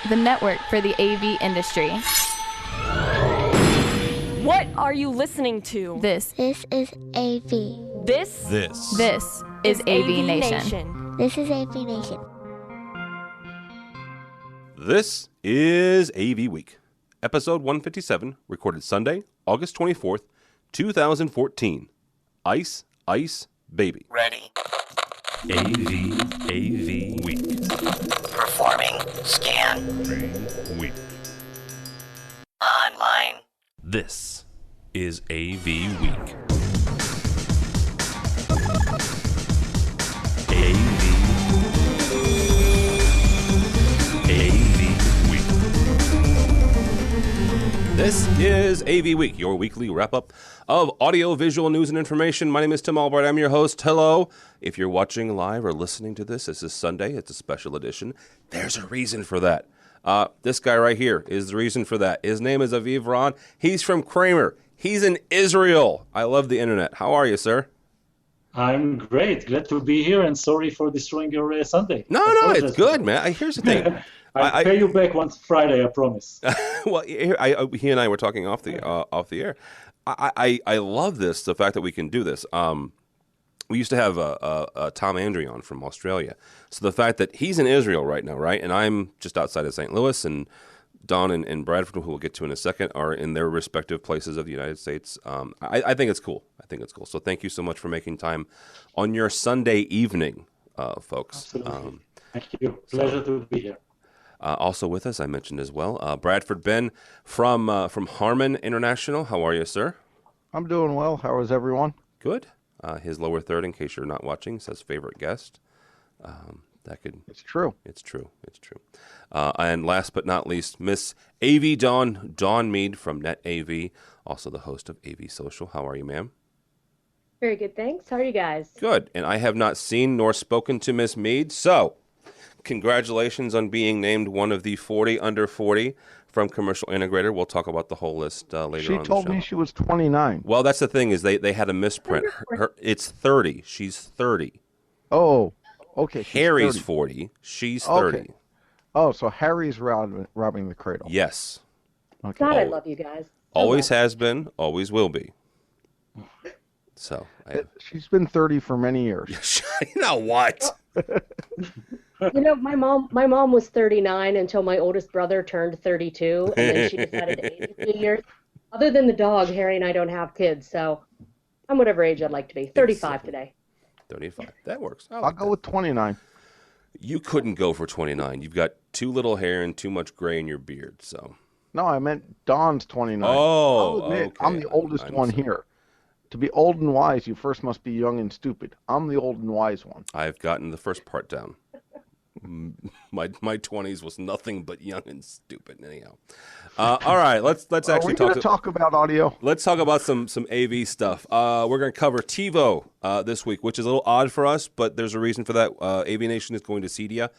the network for the AV industry. What are you listening to? This is AV. This is AVNation. This is AVNation. This is AVWeek, episode 157, recorded Sunday, August 24th, 2014. Ice, Ice, Baby. Ready. AVWeek. Performing scan. Week. Online. This is AVWeek. This is AV Week, your weekly wrap-up of audio-visual news and information. My name is Tim Albright. I'm your host. Hello. If you're watching live or listening to this is Sunday. It's a special edition. There's a reason for that. This guy right here is the reason for that. His name is Aviv. He's from Kramer. He's in Israel. I love the internet. How are you, sir? I'm great. Glad to be here, and sorry for destroying your Sunday. No, it's good, man. Here's the thing. I'll pay you back once Friday, I promise. Well, he and I were talking off the air. I love this, the fact that we can do this. We used to have Tom Andrew on from Australia. So the fact that he's in Israel right now, right, and I'm just outside of St. Louis, and Don and Bradford, who we'll get to in a second, are in their respective places of the United States. I think it's cool. So thank you so much for making time on your Sunday evening, folks. Absolutely. Thank you. Pleasure to be here. Also with us, I mentioned as well, Bradford Ben from Harman International. How are you, sir? I'm doing well. How is everyone? Good. His lower third, in case you're not watching, says favorite guest. It's true. It's true. And last but not least, Miss AV Dawn Mead from Net AV, also the host of AV Social. How are you, ma'am? Very good, thanks. How are you guys? Good. And I have not seen nor spoken to Miss Mead, so congratulations on being named one of the 40 under 40 from Commercial Integrator. We'll talk about the whole list later on the show. She told me she was 29. Well, that's the thing, is they had a misprint. It's 30. She's 30. Oh, okay. Harry's 30. 40. She's 30. Okay. Oh, so Harry's robbing the cradle. Yes. Okay. God, I love you guys. Always has been, always will be. So she's been 30 for many years. You know what? You know, my mom was 39 until my oldest brother turned 32, and then she decided to age a few years. Other than the dog, Harry and I don't have kids, so I'm whatever age I'd like to be. 35 today. 35. That works. I'll go with 29. You couldn't go for 29. You've got too little hair and too much gray in your beard, so. No, I meant Don's 29. Oh, I'll admit, okay. I'm the oldest one here. To be old and wise, you first must be young and stupid. I'm the old and wise one. I've gotten the first part down. My 20s was nothing but young and stupid. Anyhow, all right. Let's actually talk about audio. Let's talk about some AV stuff. We're going to cover TiVo this week, which is a little odd for us, but there's a reason for that. AVNation is going to CEDIA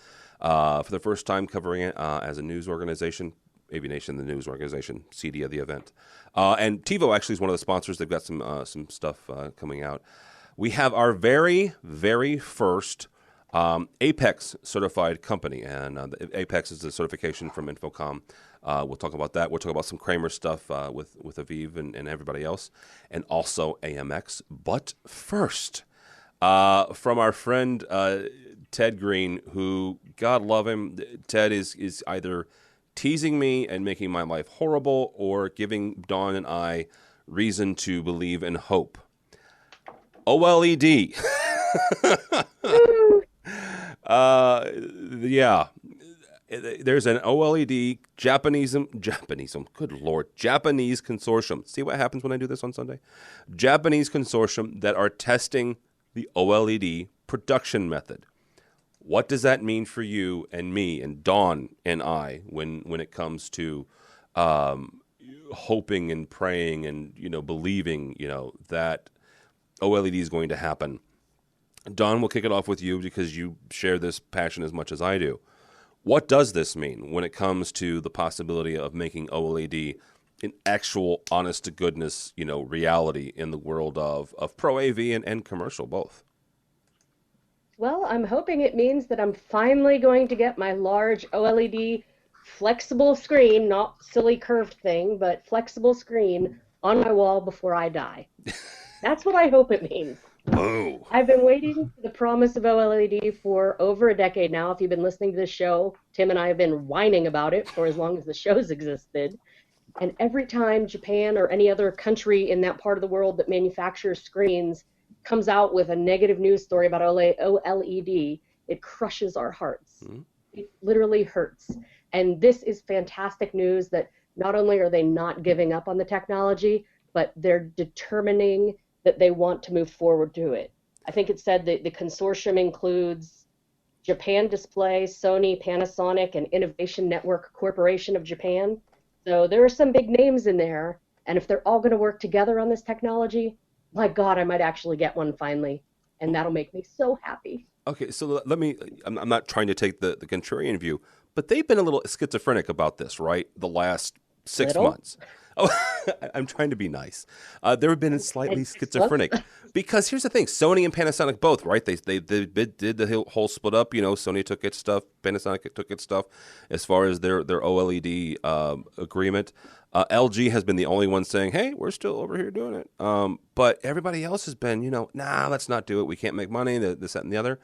for the first time, covering it as a news organization. AVNation, the news organization, CEDIA, the event. And TiVo actually is one of the sponsors. They've got some stuff coming out. We have our very, very first Apex certified company, and Apex is the certification from Infocom. We'll talk about that. We'll talk about some Kramer stuff with Aviv and everybody else, and also AMX. But first, from our friend Ted Green, who, God love him, Ted is either teasing me and making my life horrible, or giving Dawn and I reason to believe and hope. OLED. Yeah. There's an OLED Japanese consortium. See what happens when I do this on Sunday? Japanese consortium that are testing the OLED production method. What does that mean for you and me and Dawn and I when it comes to hoping and praying and believing that OLED is going to happen? Dawn, we'll kick it off with you because you share this passion as much as I do. What does this mean when it comes to the possibility of making OLED an actual, honest-to-goodness, reality in the world of Pro AV and commercial, both? Well, I'm hoping it means that I'm finally going to get my large OLED flexible screen, not silly curved thing, but flexible screen on my wall before I die. That's what I hope it means. Oh. I've been waiting for the promise of OLED for over a decade now. If you've been listening to this show, Tim and I have been whining about it for as long as the show's existed. And every time Japan or any other country in that part of the world that manufactures screens comes out with a negative news story about OLED, it crushes our hearts. Mm-hmm. It literally hurts. And this is fantastic news that not only are they not giving up on the technology, but they're determining that they want to move forward to it. I think it said that the consortium includes Japan Display, Sony, Panasonic, and Innovation Network Corporation of Japan. So there are some big names in there. And if they're all going to work together on this technology, my God, I might actually get one finally. And that'll make me so happy. Okay, so I'm not trying to take the contrarian view, but they've been a little schizophrenic about this, right? The last 6 months. Oh, I'm trying to be nice. They've been slightly schizophrenic because here's the thing: Sony and Panasonic both, right? They did the whole split up. You know, Sony took its stuff, Panasonic took its stuff, as far as their OLED agreement. LG has been the only one saying, "Hey, we're still over here doing it." But everybody else has been, nah, let's not do it. We can't make money. This, that, and the other.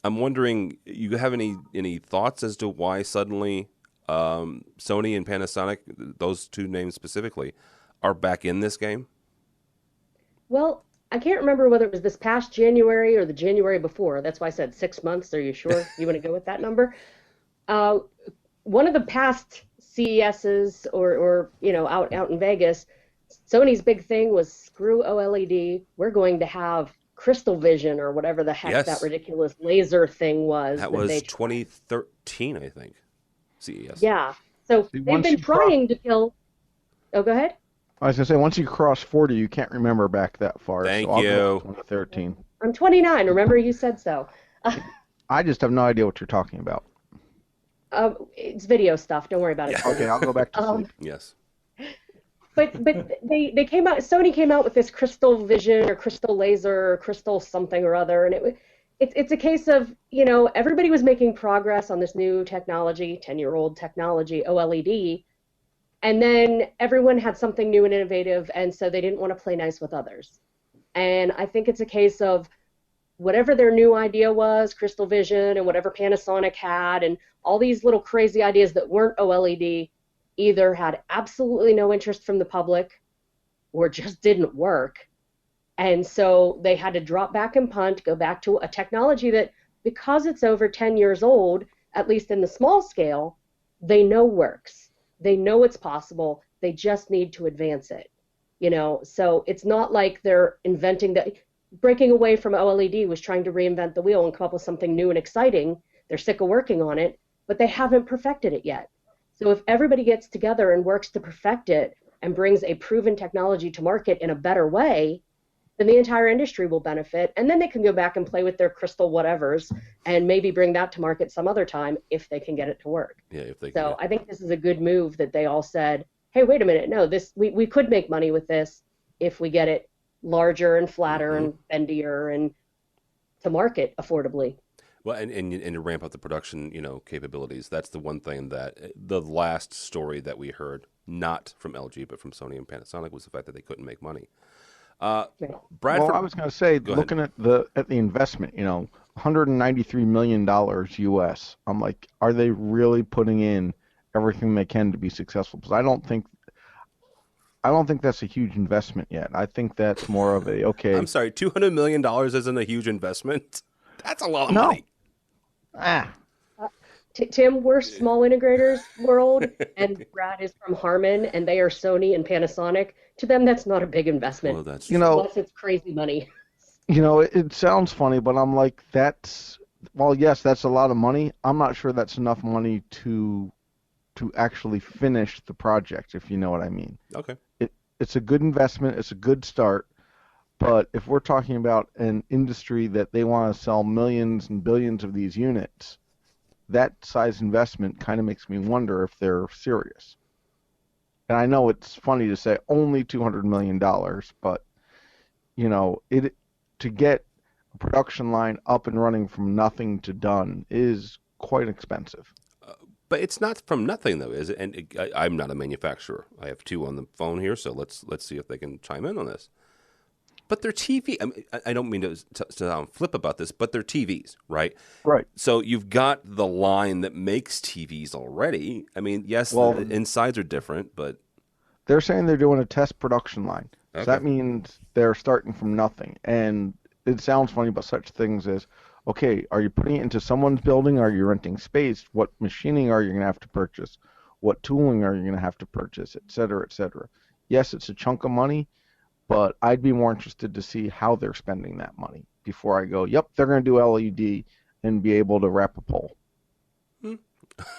I'm wondering, you have any thoughts as to why suddenly Sony and Panasonic, those two names specifically, are back in this game? Well, I can't remember whether it was this past January or the January before. That's why I said 6 months. Are you sure you want to go with that number? One of the past CESs or out in Vegas, Sony's big thing was screw OLED. We're going to have crystal vision or whatever the heck that ridiculous laser thing was. That was 2013, I think. CES. Yeah. So they've been trying to kill. Oh, go ahead. I was going to say, once you cross 40, you can't remember back that far. Thank you. you. 2013. I'm 29. Remember you said so. I just have no idea what you're talking about. It's video stuff. Don't worry about it. Okay, I'll go back to sleep. Yes. But they came out. Sony came out with this crystal vision or crystal laser or crystal something or other, and it's a case of everybody was making progress on this new technology, 10-year-old technology, OLED, and then everyone had something new and innovative, and so they didn't want to play nice with others. And I think it's a case of whatever their new idea was, crystal vision, and whatever Panasonic had, and all these little crazy ideas that weren't OLED, either had absolutely no interest from the public or just didn't work. And so they had to drop back and punt, go back to a technology that, because it's over 10 years old, at least in the small scale, they know works. They know it's possible. They just need to advance it. So it's not like they're inventing that. Breaking away from OLED was trying to reinvent the wheel and come up with something new and exciting. They're sick of working on it, but they haven't perfected it yet. So if everybody gets together and works to perfect it and brings a proven technology to market in a better way, then the entire industry will benefit. And then they can go back and play with their crystal whatevers and maybe bring that to market some other time if they can get it to work. Yeah, if they can. So I think this is a good move that they all said, hey, wait a minute, no, we could make money with this if we get it larger and flatter and bendier and to market affordably. Well, and to ramp up the production, capabilities. That's the one thing that the last story that we heard, not from LG but from Sony and Panasonic, was the fact that they couldn't make money. Bradford, well, I was going to say, looking at the investment, $193 million US. I'm like, are they really putting in everything they can to be successful? Because I don't think that's a huge investment yet. I think that's more of a I'm sorry, $200 million isn't a huge investment. That's a lot of money. Tim, we're small integrators world, and Brad is from Harman, and they are Sony and Panasonic. To them, that's not a big investment. Well, that's unless it's crazy money. It sounds funny, but I'm like, yes, that's a lot of money. I'm not sure that's enough money to actually finish the project, if you know what I mean. Okay. It's a good investment. It's a good start. But if we're talking about an industry that they want to sell millions and billions of these units, that size investment kind of makes me wonder if they're serious. And I know it's funny to say only $200 million, but, to get a production line up and running from nothing to done is quite expensive. But it's not from nothing, though, is it? And I'm not a manufacturer. I have two on the phone here, so let's see if they can chime in on this. But they're TV. I mean, I don't mean to sound flip about this, but they're TVs, right? Right. So you've got the line that makes TVs already. I mean, yes, the insides are different, but they're saying they're doing a test production line. Okay. So that means they're starting from nothing. And it sounds funny, but such things as, okay, are you putting it into someone's building? Are you renting space? What machining are you going to have to purchase? What tooling are you going to have to purchase, et cetera, et cetera? Yes, it's a chunk of money, but I'd be more interested to see how they're spending that money before I go, yep, they're going to do LED and be able to wrap a pole.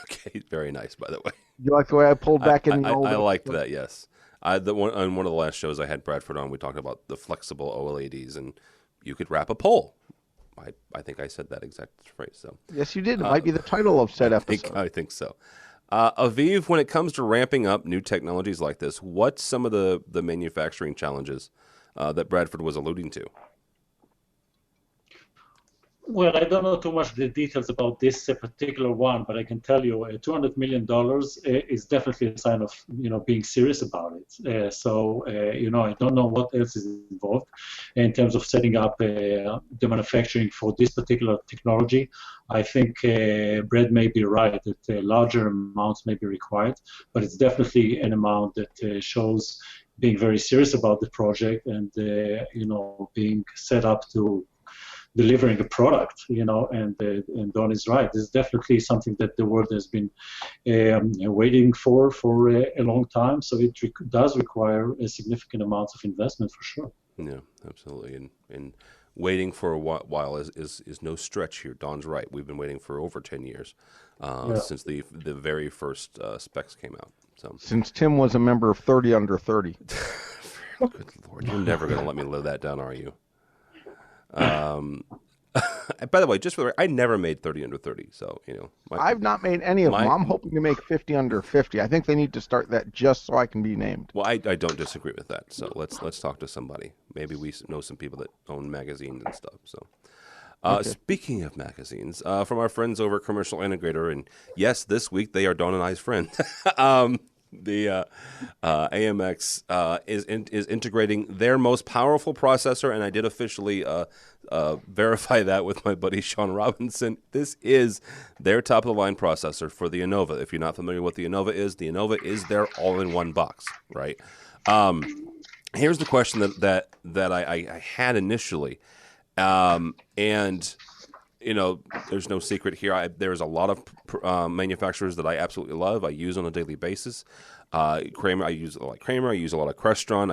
Okay, very nice, by the way. You like the way I pulled back in the old... I liked that, yes. On one of the last shows I had Bradford on, we talked about the flexible OLEDs, and you could wrap a pole. I think I said that exact phrase. So yes, you did. It might be the title of said episode. I think so. Aviv, when it comes to ramping up new technologies like this, what's some of the manufacturing challenges that Bradford was alluding to? Well, I don't know too much the details about this particular one, but I can tell you $200 million is definitely a sign of, being serious about it. I don't know what else is involved in terms of setting up the manufacturing for this particular technology. I think Brad may be right that larger amounts may be required, but it's definitely an amount that shows being very serious about the project and, being set up to delivering a product, and Don is right. This is definitely something that the world has been waiting for a long time. So it does require a significant amount of investment for sure. Yeah, absolutely. And waiting for a while is no stretch here. Don's right. We've been waiting for over 10 years since the very first specs came out. So since Tim was a member of 30 Under 30. Good Lord, you're never going to let me live that down, are you? By the way, just for the record, I never made 30 Under 30, so I've not made any of them. I'm hoping to make 50 Under 50. I think they need to start that just so I can be named. Well, I don't disagree with that. So let's talk to somebody. Maybe we know some people that own magazines and stuff. So, okay. Speaking of magazines, from our friends over at Commercial Integrator, and yes, this week they are Dawn and I's friend. The AMX is integrating their most powerful processor, and I did officially verify that with my buddy Sean Robinson. This is their top-of-the-line processor for the Enova. If you're not familiar with the Enova is their all-in-one box, right? Here's the question that I had initially, and there's no secret here. There's a lot of manufacturers that I absolutely love. I use on a daily basis. Kramer, I use a lot of Kramer. I use a lot of Crestron.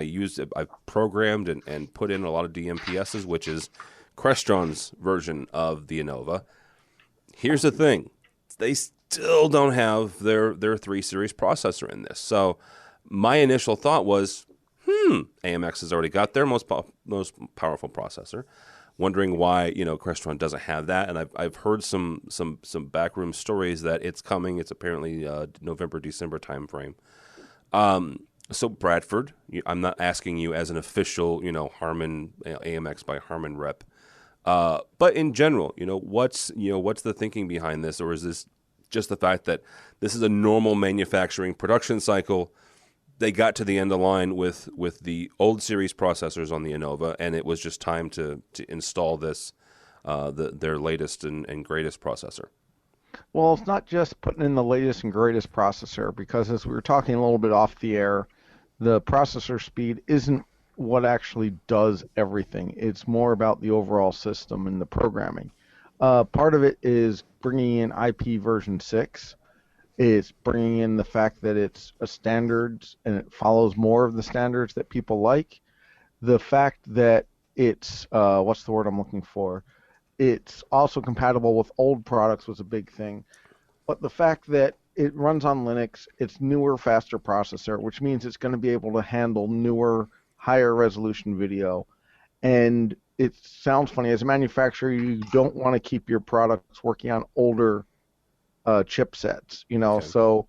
I've programmed and put in a lot of DMPSs, which is Crestron's version of the Enova. Here's the thing. They still don't have their 3 Series processor in this. So my initial thought was, AMX has already got their most powerful processor. Wondering why Crestron doesn't have that, and I've heard some backroom stories that it's coming. It's apparently November, December timeframe. So Bradford, I'm not asking you as an official Harman AMX by Harman rep, but in general, what's the thinking behind this, or is this just the fact that this is a normal manufacturing production cycle? They got to the end of the line with the old series processors on the Enova, and it was just time to install this, their latest and greatest processor. Well, it's not just putting in the latest and greatest processor, because as we were talking a little bit off the air, the processor speed isn't what actually does everything. It's more about the overall system and the programming. Part of it is bringing in IP version 6. It's bringing in the fact that it's a standards and it follows more of the standards that people like. The fact that it's, what's the word I'm looking for? It's also compatible with old products was a big thing. But the fact that it runs on Linux, it's newer, faster processor, which means it's going to be able to handle newer, higher resolution video. And it sounds funny, as a manufacturer, you don't want to keep your products working on older chipsets, Okay. So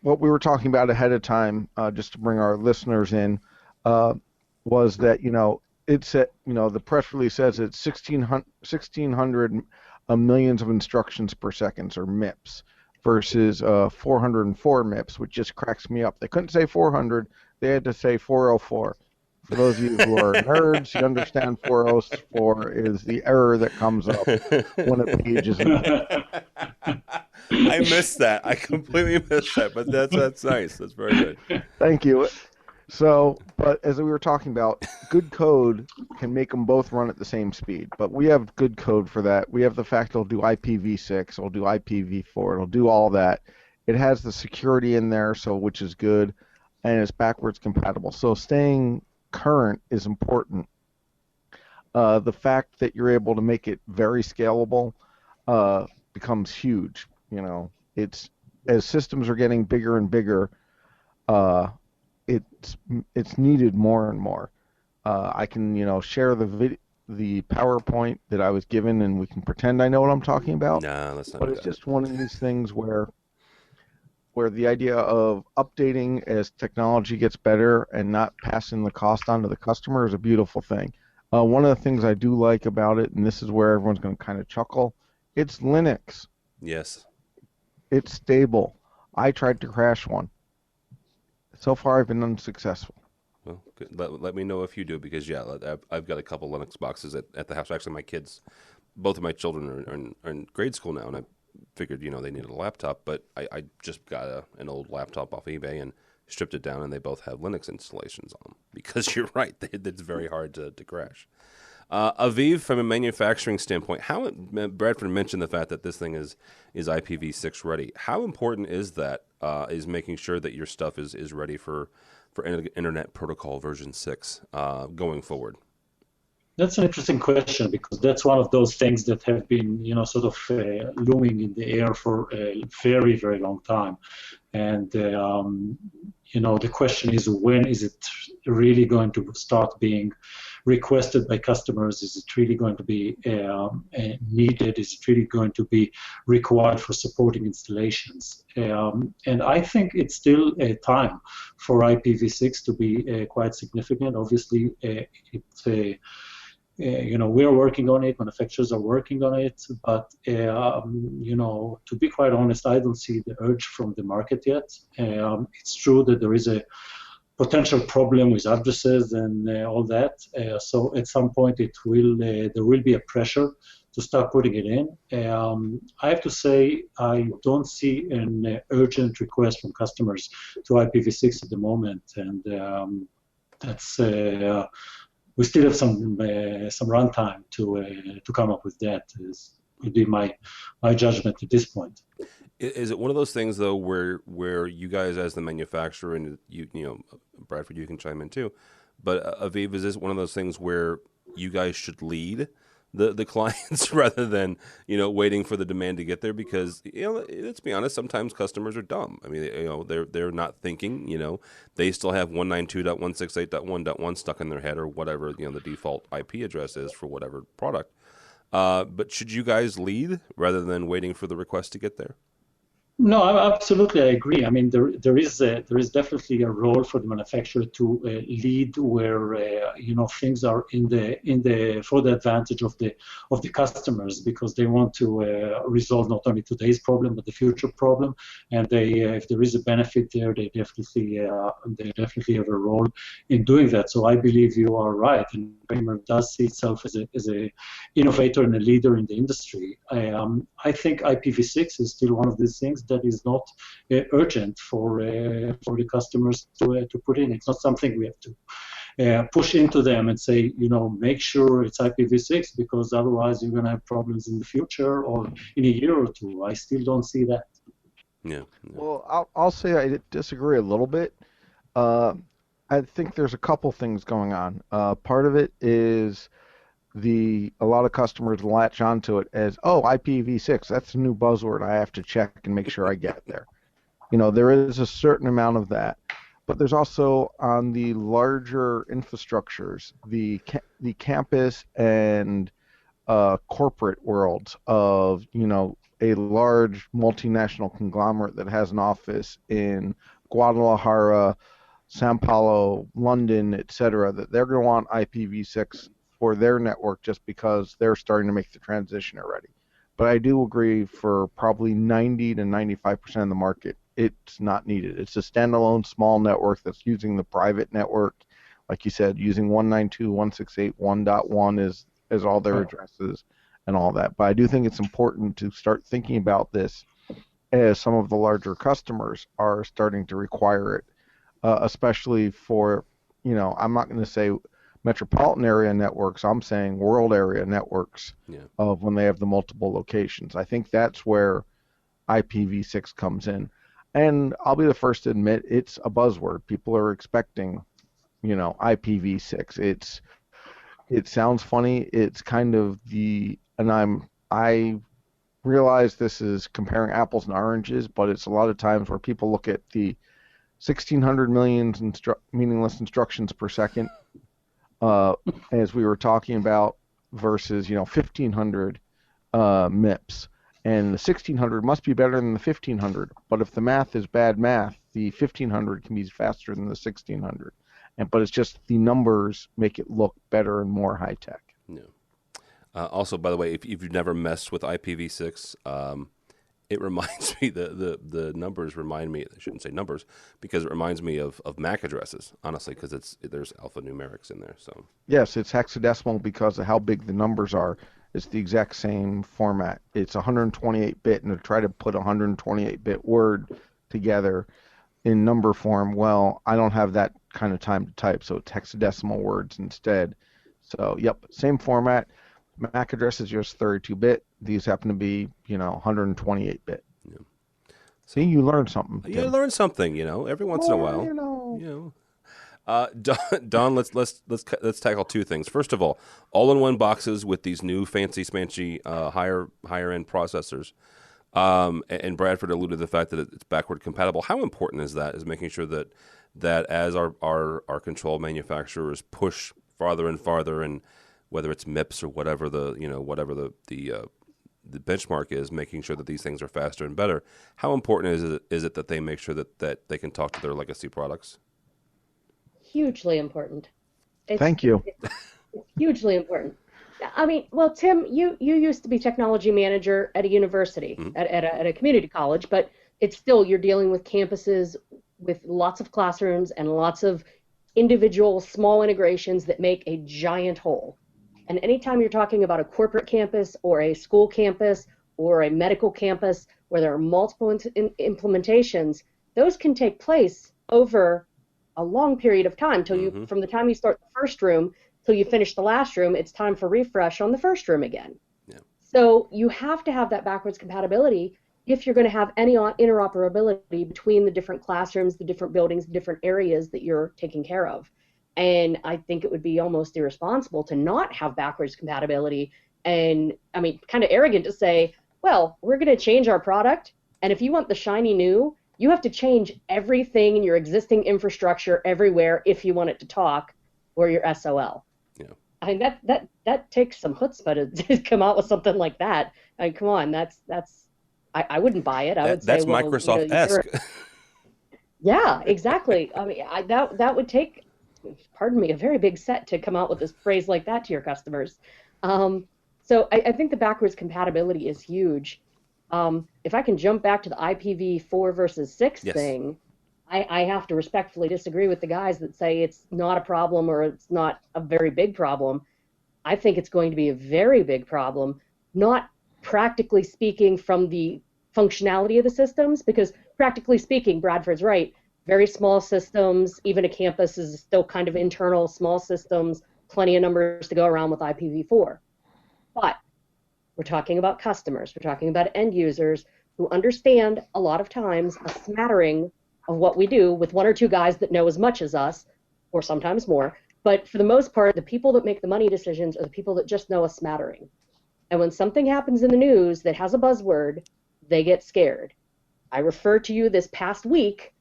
what we were talking about ahead of time, just to bring our listeners in, was that, it's at, the press release says it's 1,600 millions of instructions per second, or MIPS. versus 404 MIPS, which just cracks me up. They couldn't say 400, they had to say 404. For those of you who are nerds, you understand 404 is the error that comes up when a page isn't. I missed that. I completely missed that, but that's nice. That's very good. Thank you. So, but as we were talking about, good code can make them both run at the same speed. But we have good code for that. We have the fact it'll do IPv6, it'll do IPv4, it'll do all that. It has the security in there, so which is good, and it's backwards compatible. So staying current is important. The fact that you're able to make it very scalable becomes huge. You know, it's as systems are getting bigger and bigger. It's needed more and more. I can share the PowerPoint that I was given, and we can pretend I know what I'm talking about. No, that's not. But it's just one of these things where the idea of updating as technology gets better and not passing the cost on to the customer is a beautiful thing. One of the things I do like about it, and this is where everyone's going to kind of chuckle, it's Linux. Yes. It's stable. I tried to crash one. So far, I've been unsuccessful. Well, good. Let me know if you do, because I've got a couple Linux boxes at the house. Actually, my kids, both of my children are in grade school now, and I figured they needed a laptop, but I just got an old laptop off eBay and stripped it down, and they both have Linux installations on them. Because you're right, it's very hard to crash. Aviv, from a manufacturing standpoint, how Bradford mentioned the fact that this thing is IPv6 ready. How important is that? Is making sure that your stuff is ready for Internet Protocol version 6 going forward? That's an interesting question, because that's one of those things that have been, sort of looming in the air for a very, very long time. And, the question is, when is it really going to start being requested by customers? Is it really going to be needed? Is it really going to be required for supporting installations? And I think it's still time for IPv6 to be quite significant. Obviously, we're working on it, manufacturers are working on it, but, to be quite honest, I don't see the urge from the market yet. It's true that there is a potential problem with addresses and all that, so at some point there will be a pressure to start putting it in. I have to say, I don't see an urgent request from customers to IPv6 at the moment, and that's we still have some runtime to come up with that. Would be my judgment at this point. Is it one of those things though where you guys as the manufacturer, and Bradford, you can chime in too, but Aviv, is this one of those things where you guys should lead the clients rather than waiting for the demand to get there? Because let's be honest, sometimes customers are dumb. I mean, they're not thinking. They still have 192.168.1.1 stuck in their head, or whatever the default IP address is for whatever product. But should you guys lead rather than waiting for the request to get there? No, absolutely, I agree. I mean, there is definitely a role for the manufacturer to lead where things are for the advantage of the customers, because they want to resolve not only today's problem but the future problem, and if there is a benefit there, they definitely have a role in doing that. So I believe you are right, and Kramer does see itself as a innovator and a leader in the industry. I think IPv6 is still one of these things that is not urgent for the customers to put in. It's not something we have to push into them and say, make sure it's IPv6, because otherwise you're going to have problems in the future or in a year or two. I still don't see that. Yeah. Well, I'll say I disagree a little bit. I think there's a couple things going on. Part of it is a lot of customers latch onto it as, IPv6, that's a new buzzword, I have to check and make sure I get there. There is a certain amount of that. But there's also, on the larger infrastructures, the campus and corporate worlds of, a large multinational conglomerate that has an office in Guadalajara, Sao Paulo, London, etc., that they're going to want IPv6 for their network just because they're starting to make the transition already. But I do agree for probably 90 to 95% of the market, it's not needed. It's a standalone small network that's using the private network. Like you said, using 192.168.1.1 as all their addresses and all that. But I do think it's important to start thinking about this as some of the larger customers are starting to require it, especially for, I'm not going to say metropolitan area networks, I'm saying world area networks of when they have the multiple locations. I think that's where IPv6 comes in. And I'll be the first to admit it's a buzzword. People are expecting, IPv6. It sounds funny. It's kind of I realize this is comparing apples and oranges, but it's a lot of times where people look at the 1,600 million meaningless instructions per second, as we were talking about, versus 1,500 MIPS, and the 1,600 must be better than the 1,500. But if the math is bad math, the 1,500 can be faster than the 1,600, but it's just the numbers make it look better and more high tech. Yeah. Also, by the way, if you've never messed with IPv6, it reminds me, the numbers remind me, I shouldn't say numbers, because it reminds me of MAC addresses, honestly, because there's alphanumerics in there. So yes, it's hexadecimal because of how big the numbers are. It's the exact same format. It's 128-bit, and to try to put a 128-bit word together in number form, well, I don't have that kind of time to type, so it's hexadecimal words instead. So, yep, same format. MAC address is just 32-bit. These happen to be, 128-bit. Yeah. See, you learn something. You learn something, every once in a while. Don, let's tackle two things. First of all-in-one boxes with these new fancy smanchy higher end processors. And Bradford alluded to the fact that it's backward compatible. How important is that? Is making sure that as our control manufacturers push farther and farther, and whether it's MIPS or whatever the benchmark is, making sure that these things are faster and better. How important is it that they make sure that they can talk to their legacy products? Hugely important. Thank you. It's hugely important. I mean, well, Tim, you used to be technology manager at a university, at a community college, but it's still, you're dealing with campuses with lots of classrooms and lots of individual small integrations that make a giant whole. And anytime you're talking about a corporate campus or a school campus or a medical campus where there are multiple implementations, those can take place over a long period of time from the time you start the first room till you finish the last room. It's time for refresh on the first room again. Yeah. So you have to have that backwards compatibility if you're going to have any interoperability between the different classrooms, the different buildings, the different areas that you're taking care of. And I think it would be almost irresponsible to not have backwards compatibility. And I mean, kind of arrogant to say, well, we're going to change our product, and if you want the shiny new, you have to change everything in your existing infrastructure everywhere if you want it to talk, or your SOL. Yeah. I mean, that takes some chutzpah to come out with something like that. I mean, come on, I wouldn't buy it. I would say, that's well, Microsoft-esque. Yeah, exactly. I mean, that would take, pardon me, a very big set to come out with this phrase like that to your customers. So I think the backwards compatibility is huge. If I can jump back to the IPv4 versus 6 thing, I have to respectfully disagree with the guys that say it's not a problem or it's not a very big problem. I think it's going to be a very big problem, not practically speaking from the functionality of the systems, because practically speaking, Bradford's right, very small systems, even a campus is still kind of internal, small systems, plenty of numbers to go around with IPv4. But we're talking about customers, we're talking about end users who understand a lot of times a smattering of what we do with one or two guys that know as much as us, or sometimes more. But for the most part, the people that make the money decisions are the people that just know a smattering. And when something happens in the news that has a buzzword, they get scared. I refer to you this past week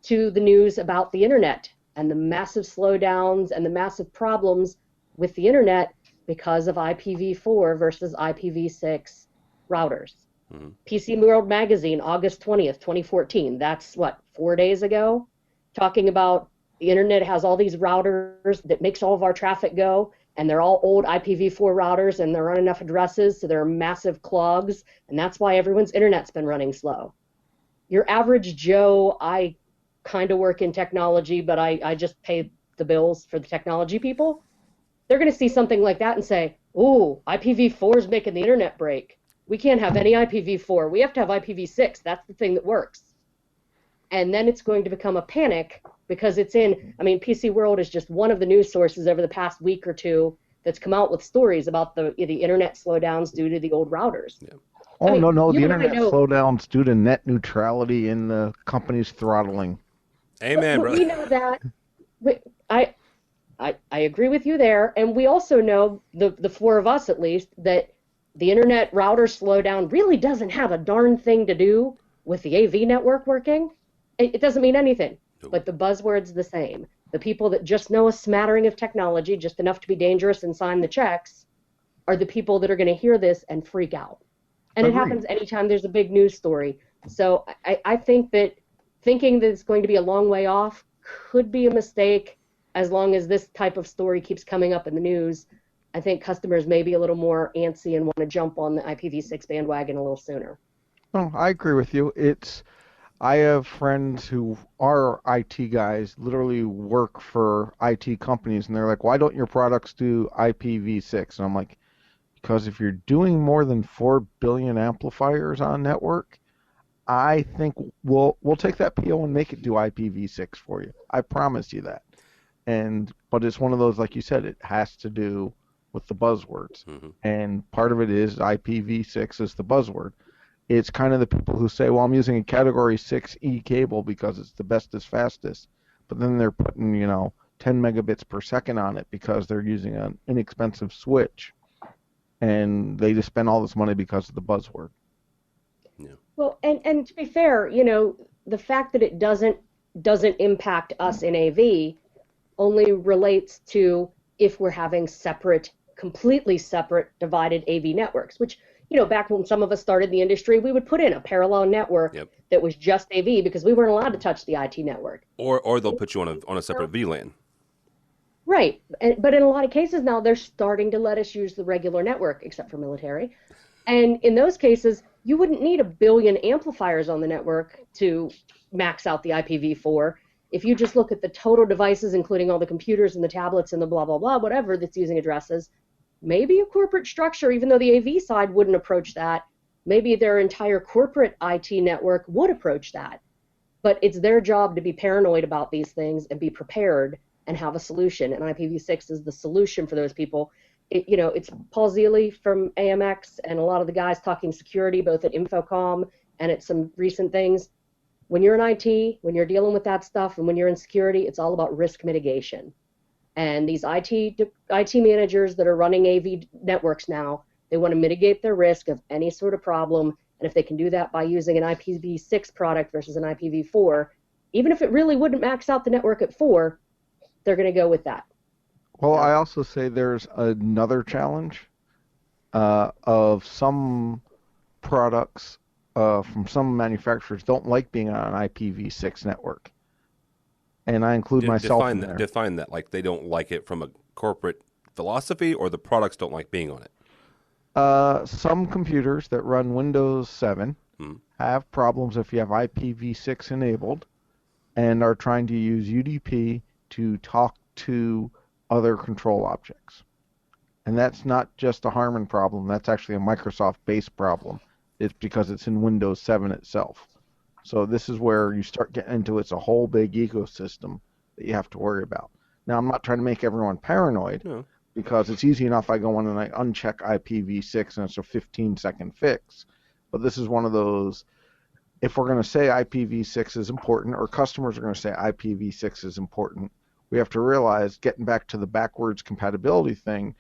to the news about the internet and the massive slowdowns and the massive problems with the internet because of IPv4 versus IPv6 routers. Mm-hmm. PC World Magazine, August 20th, 2014. That's 4 days ago, talking about the internet has all these routers that makes all of our traffic go, and they're all old IPv4 routers, and there aren't enough addresses, so there are massive clogs, and that's why everyone's internet's been running slow. Your average Joe, I kind of work in technology, but I just pay the bills for the technology people. They're going to see something like that and say, ooh, IPv4 is making the internet break. We can't have any IPv4. We have to have IPv6. That's the thing that works. And then it's going to become a panic because it's in, I mean, PC World is just one of the news sources over the past week or two that's come out with stories about the internet slowdowns due to the old routers. Yeah. Oh, no, the internet slowdowns due to net neutrality and the company's throttling. Amen, but brother. We know that. I agree with you there. And we also know, the four of us at least, that the internet router slowdown really doesn't have a darn thing to do with the AV network working. It doesn't mean anything, but the buzzword's the same. The people that just know a smattering of technology, just enough to be dangerous and sign the checks, are the people that are going to hear this and freak out. And It happens anytime there's a big news story. So I think that thinking that it's going to be a long way off could be a mistake as long as this type of story keeps coming up in the news. I think customers may be a little more antsy and want to jump on the IPv6 bandwagon a little sooner. Oh, I agree with you. I have friends who are IT guys, literally work for IT companies, and they're like, why don't your products do IPv6? And I'm like, because if you're doing more than 4 billion amplifiers on network, I think we'll take that PO and make it do IPv6 for you. I promise you that. But it's one of those, like you said, it has to do with the buzzwords. Mm-hmm. And part of it is IPv6 is the buzzword. It's kind of the people who say, well, I'm using a category 6E cable because it's the bestest, fastest. But then they're putting, 10 megabits per second on it because they're using an inexpensive switch. And they just spend all this money because of the buzzword. Yeah. Well, and to be fair, the fact that it doesn't impact us in AV only relates to if we're having completely separate, divided AV networks, which, back when some of us started the industry, we would put in a parallel network that was just AV because we weren't allowed to touch the IT network. Or they'll put you on a separate VLAN. Right. But in a lot of cases now, they're starting to let us use the regular network, except for military. And in those cases, you wouldn't need 1 billion amplifiers on the network to max out the IPv4. If you just look at the total devices, including all the computers and the tablets and the blah, blah, blah, whatever that's using addresses, maybe a corporate structure, even though the AV side wouldn't approach that, maybe their entire corporate IT network would approach that. But it's their job to be paranoid about these things and be prepared and have a solution. And IPv6 is the solution for those people. It's Paul Zealy from AMX and a lot of the guys talking security, both at Infocom and at some recent things. When you're in IT, when you're dealing with that stuff, and when you're in security, it's all about risk mitigation. And these IT managers that are running AV networks now, they want to mitigate their risk of any sort of problem. And if they can do that by using an IPv6 product versus an IPv4, even if it really wouldn't max out the network at 4, they're going to go with that. Well, I also say there's another challenge of some products from some manufacturers don't like being on an IPv6 network. And I include myself in there. Define that. Like they don't like it from a corporate philosophy, or the products don't like being on it? Some computers that run Windows 7 have problems if you have IPv6 enabled and are trying to use UDP to talk to other control objects. And that's not just a Harman problem. That's actually a Microsoft-based problem. It's because it's in Windows 7 itself. So this is where you start getting into it's a whole big ecosystem that you have to worry about. Now, I'm not trying to make everyone paranoid because it's easy enough I go in and I uncheck IPv6 and it's a 15-second fix. But this is one of those, if we're going to say IPv6 is important or customers are going to say IPv6 is important, we have to realize, getting back to the backwards compatibility thing,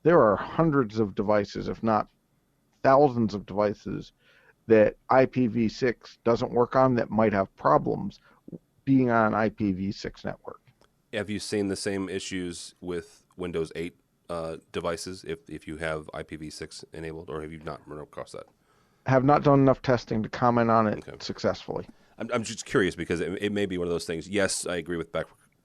there are hundreds of devices, if not thousands of devices, that IPv6 doesn't work on that might have problems being on an IPv6 network. Have you seen the same issues with Windows 8 devices if you have IPv6 enabled, or have you not run across that? Have not done enough testing to comment on it successfully. I'm just curious because it may be one of those things. Yes, I agree with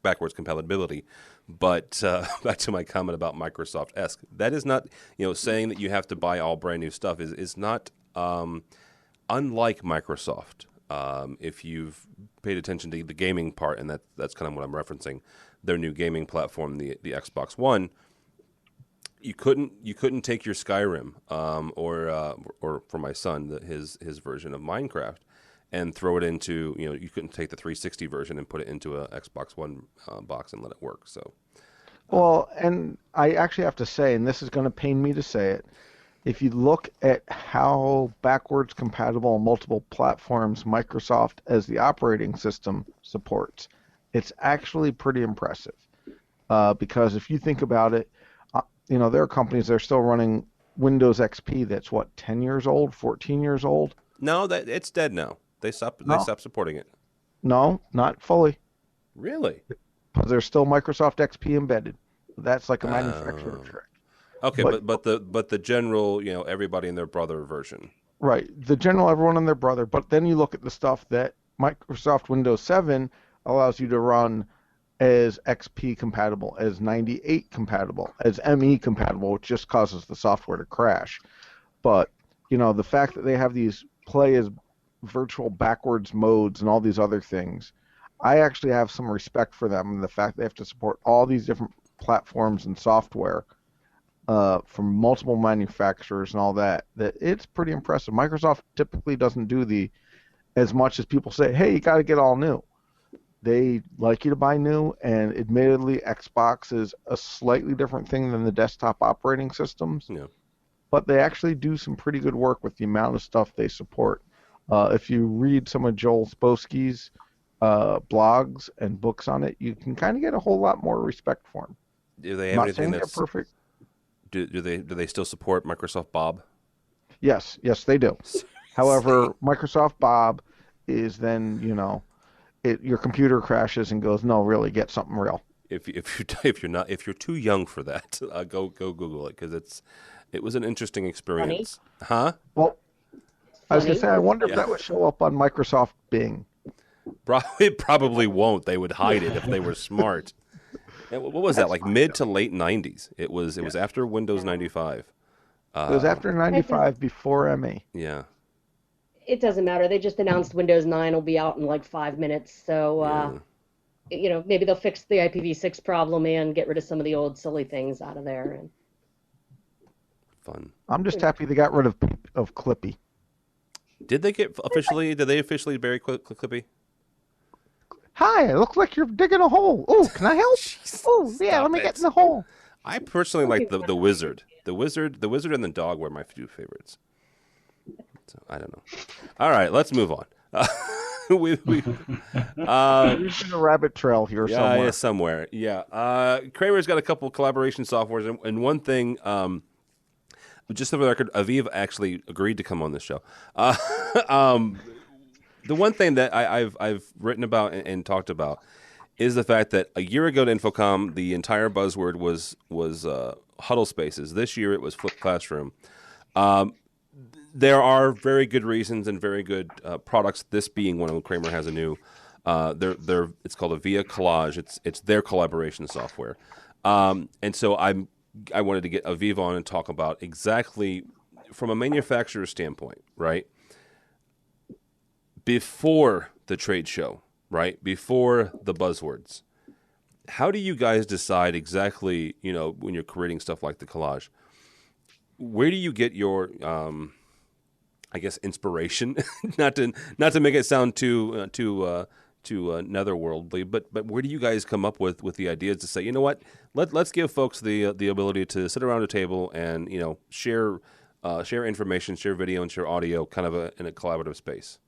backwards compatibility. But back to my comment about Microsoft-esque, that is not, saying that you have to buy all brand new stuff is not unlike Microsoft. If you've paid attention to the gaming part, and that's kind of what I'm referencing, their new gaming platform, the Xbox One. You couldn't take your Skyrim or for my son his version of Minecraft and throw it into you couldn't take the 360 version and put it into a Xbox One box and let it work. So, well, and I actually have to say, and this is going to pain me to say it, if you look at how backwards compatible on multiple platforms Microsoft as the operating system supports, it's actually pretty impressive. Because if you think about it. There are companies that are still running Windows XP that's, 10 years old, 14 years old? No, it's dead now. They stopped supporting it. No, not fully. Really? Because there's still Microsoft XP embedded. That's like a manufacturer trick. Okay, but the general, everybody and their brother version. Right, the general everyone and their brother. But then you look at the stuff that Microsoft Windows 7 allows you to run as XP compatible, as 98 compatible, as ME compatible, which just causes the software to crash. But, the fact that they have these play as virtual backwards modes and all these other things, I actually have some respect for them, and the fact they have to support all these different platforms and software from multiple manufacturers and all that it's pretty impressive. Microsoft typically doesn't do as much as people say, hey, you got to get all new. They like you to buy new, and admittedly, Xbox is a slightly different thing than the desktop operating systems. Yeah. But they actually do some pretty good work with the amount of stuff they support. If you read some of Joel Spolsky's blogs and books on it, you can kind of get a whole lot more respect for them. Do they have anything that's perfect? Do they still support Microsoft Bob? Yes, they do. However, Microsoft Bob is then your computer crashes and goes, no, really, get something real. If you're too young for that, go Google it, because it was an interesting experience. Funny. Huh? Well, I was gonna say, I wonder if that would show up on Microsoft Bing. It probably won't. They would hide it if they were smart. And what was that, like mid to late 90s? It was after Windows 95. It was after 95, before ME. Yeah. It doesn't matter. They just announced Windows 9 will be out in like 5 minutes. So, maybe they'll fix the IPv6 problem and get rid of some of the old silly things out of there. And fun. I'm just happy they got rid of Clippy. Did they officially bury Clippy? Hi, it looks like you're digging a hole. Oh, can I help? Oh, yeah, let me get in the hole. I personally like the wizard. The wizard and the dog were my two favorites. So, I don't know. All right, let's move on. We've been a rabbit trail here somewhere. Yeah, somewhere. Yeah. Kramer's got a couple of collaboration softwares, and one thing, just for the record, Aviv actually agreed to come on this show. The one thing that I've written about and talked about is the fact that a year ago at Infocom, the entire buzzword was huddle spaces. This year it was flipped classroom. There are very good reasons and very good products. This being one of them. Kramer has a new. It's called a Via Collage. It's their collaboration software, and so I wanted to get Aviv on and talk about exactly from a manufacturer standpoint, right? Before the trade show, right? Before the buzzwords, how do you guys decide exactly? When you're creating stuff like the collage, where do you get your inspiration? not to make it sound too netherworldly, but where do you guys come up with the ideas to say, you know what, let's give folks the ability to sit around a table and share information, share video, and share audio, kind of in a collaborative space?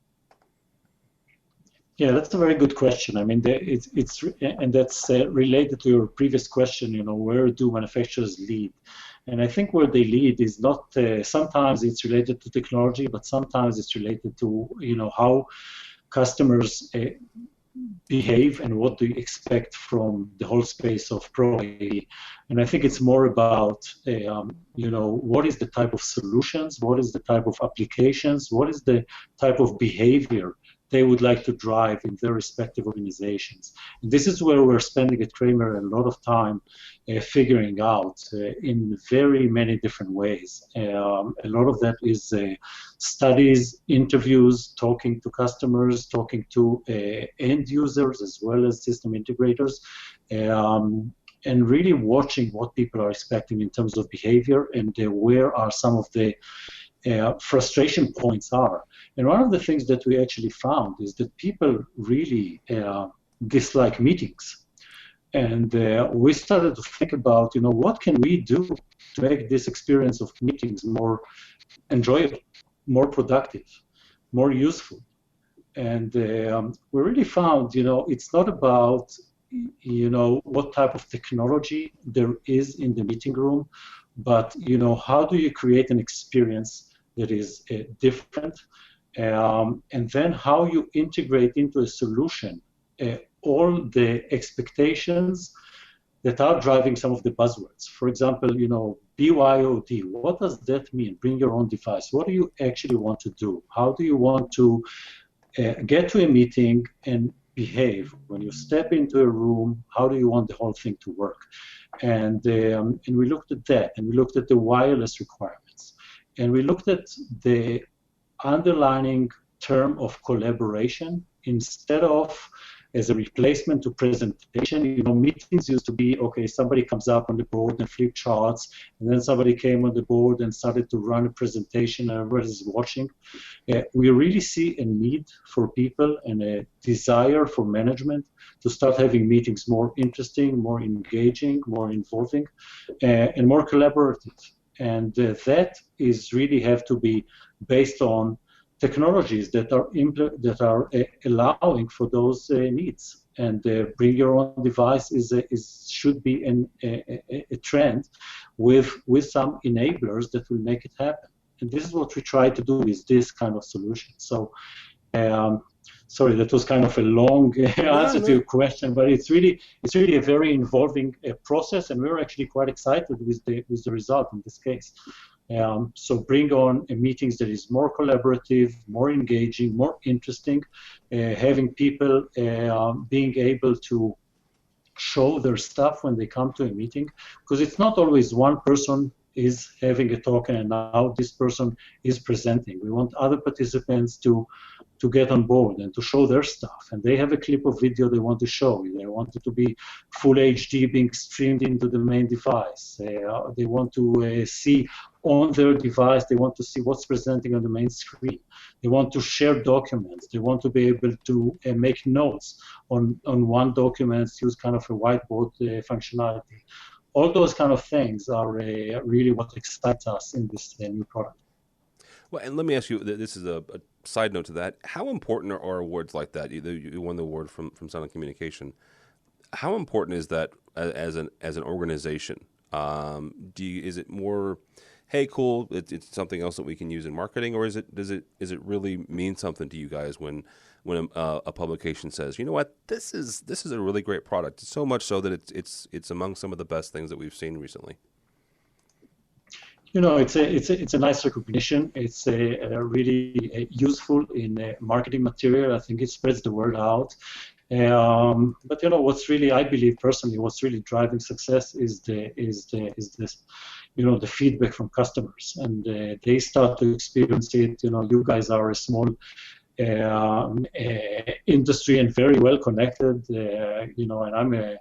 Yeah, that's a very good question. I mean, and that's related to your previous question. Where do manufacturers lead? And I think where they lead is not. Sometimes it's related to technology, but sometimes it's related to how customers behave and what do you expect from the whole space of Pro AV. And I think it's more about what is the type of solutions, what is the type of applications, what is the type of behavior they would like to drive in their respective organizations. And this is where we're spending at Kramer a lot of time figuring out in very many different ways. A lot of that is studies, interviews, talking to customers, talking to end users as well as system integrators, and really watching what people are expecting in terms of behavior and where are some of the frustration points are. And one of the things that we actually found is that people really dislike meetings. And we started to think about, what can we do to make this experience of meetings more enjoyable, more productive, more useful. And we really found, it's not about, what type of technology there is in the meeting room, but, how do you create an experience that is different, and then how you integrate into a solution all the expectations that are driving some of the buzzwords. For example, BYOD, what does that mean? Bring your own device. What do you actually want to do? How do you want to get to a meeting and behave? When you step into a room, how do you want the whole thing to work? And we looked at that, and we looked at the wireless requirements. And we looked at the underlying term of collaboration instead of as a replacement to presentation. Meetings used to be, okay, somebody comes up on the board and flip charts, and then somebody came on the board and started to run a presentation and everybody's watching. We really see a need for people and a desire for management to start having meetings more interesting, more engaging, more involving, and more collaborative. And that is really have to be based on technologies that are allowing for those needs. And bring your own device should be a trend with some enablers that will make it happen. And this is what we try to do with this kind of solution. So, sorry, that was kind of a long answer to your question, but it's really a very involving process, and we're actually quite excited with the result in this case. So bring on meetings that is more collaborative, more engaging, more interesting, having people being able to show their stuff when they come to a meeting, because it's not always one person is having a talk and now this person is presenting. We want other participants to get on board and to show their stuff. And they have a clip of video they want to show. They want it to be full HD being streamed into the main device. They want to see on their device, they want to see what's presenting on the main screen. They want to share documents. They want to be able to make notes on one document, use kind of a whiteboard functionality. All those kind of things are really what excites us in this new product. Well, and let me ask you, this is a side note to that. How important are awards like that? You won the award from Silent Communication. How important is that as an organization? Is it more, hey, cool, it's something else that we can use in marketing, or does it really mean something to you guys when a publication says, you know what, this is a really great product, so much so that it's among some of the best things that we've seen recently? It's a nice recognition. It's really useful in marketing material. I think it spreads the word out. But what's really, I believe personally, what's really driving success is this, the feedback from customers, and they start to experience it. You guys are a small industry and very well connected. And I'm a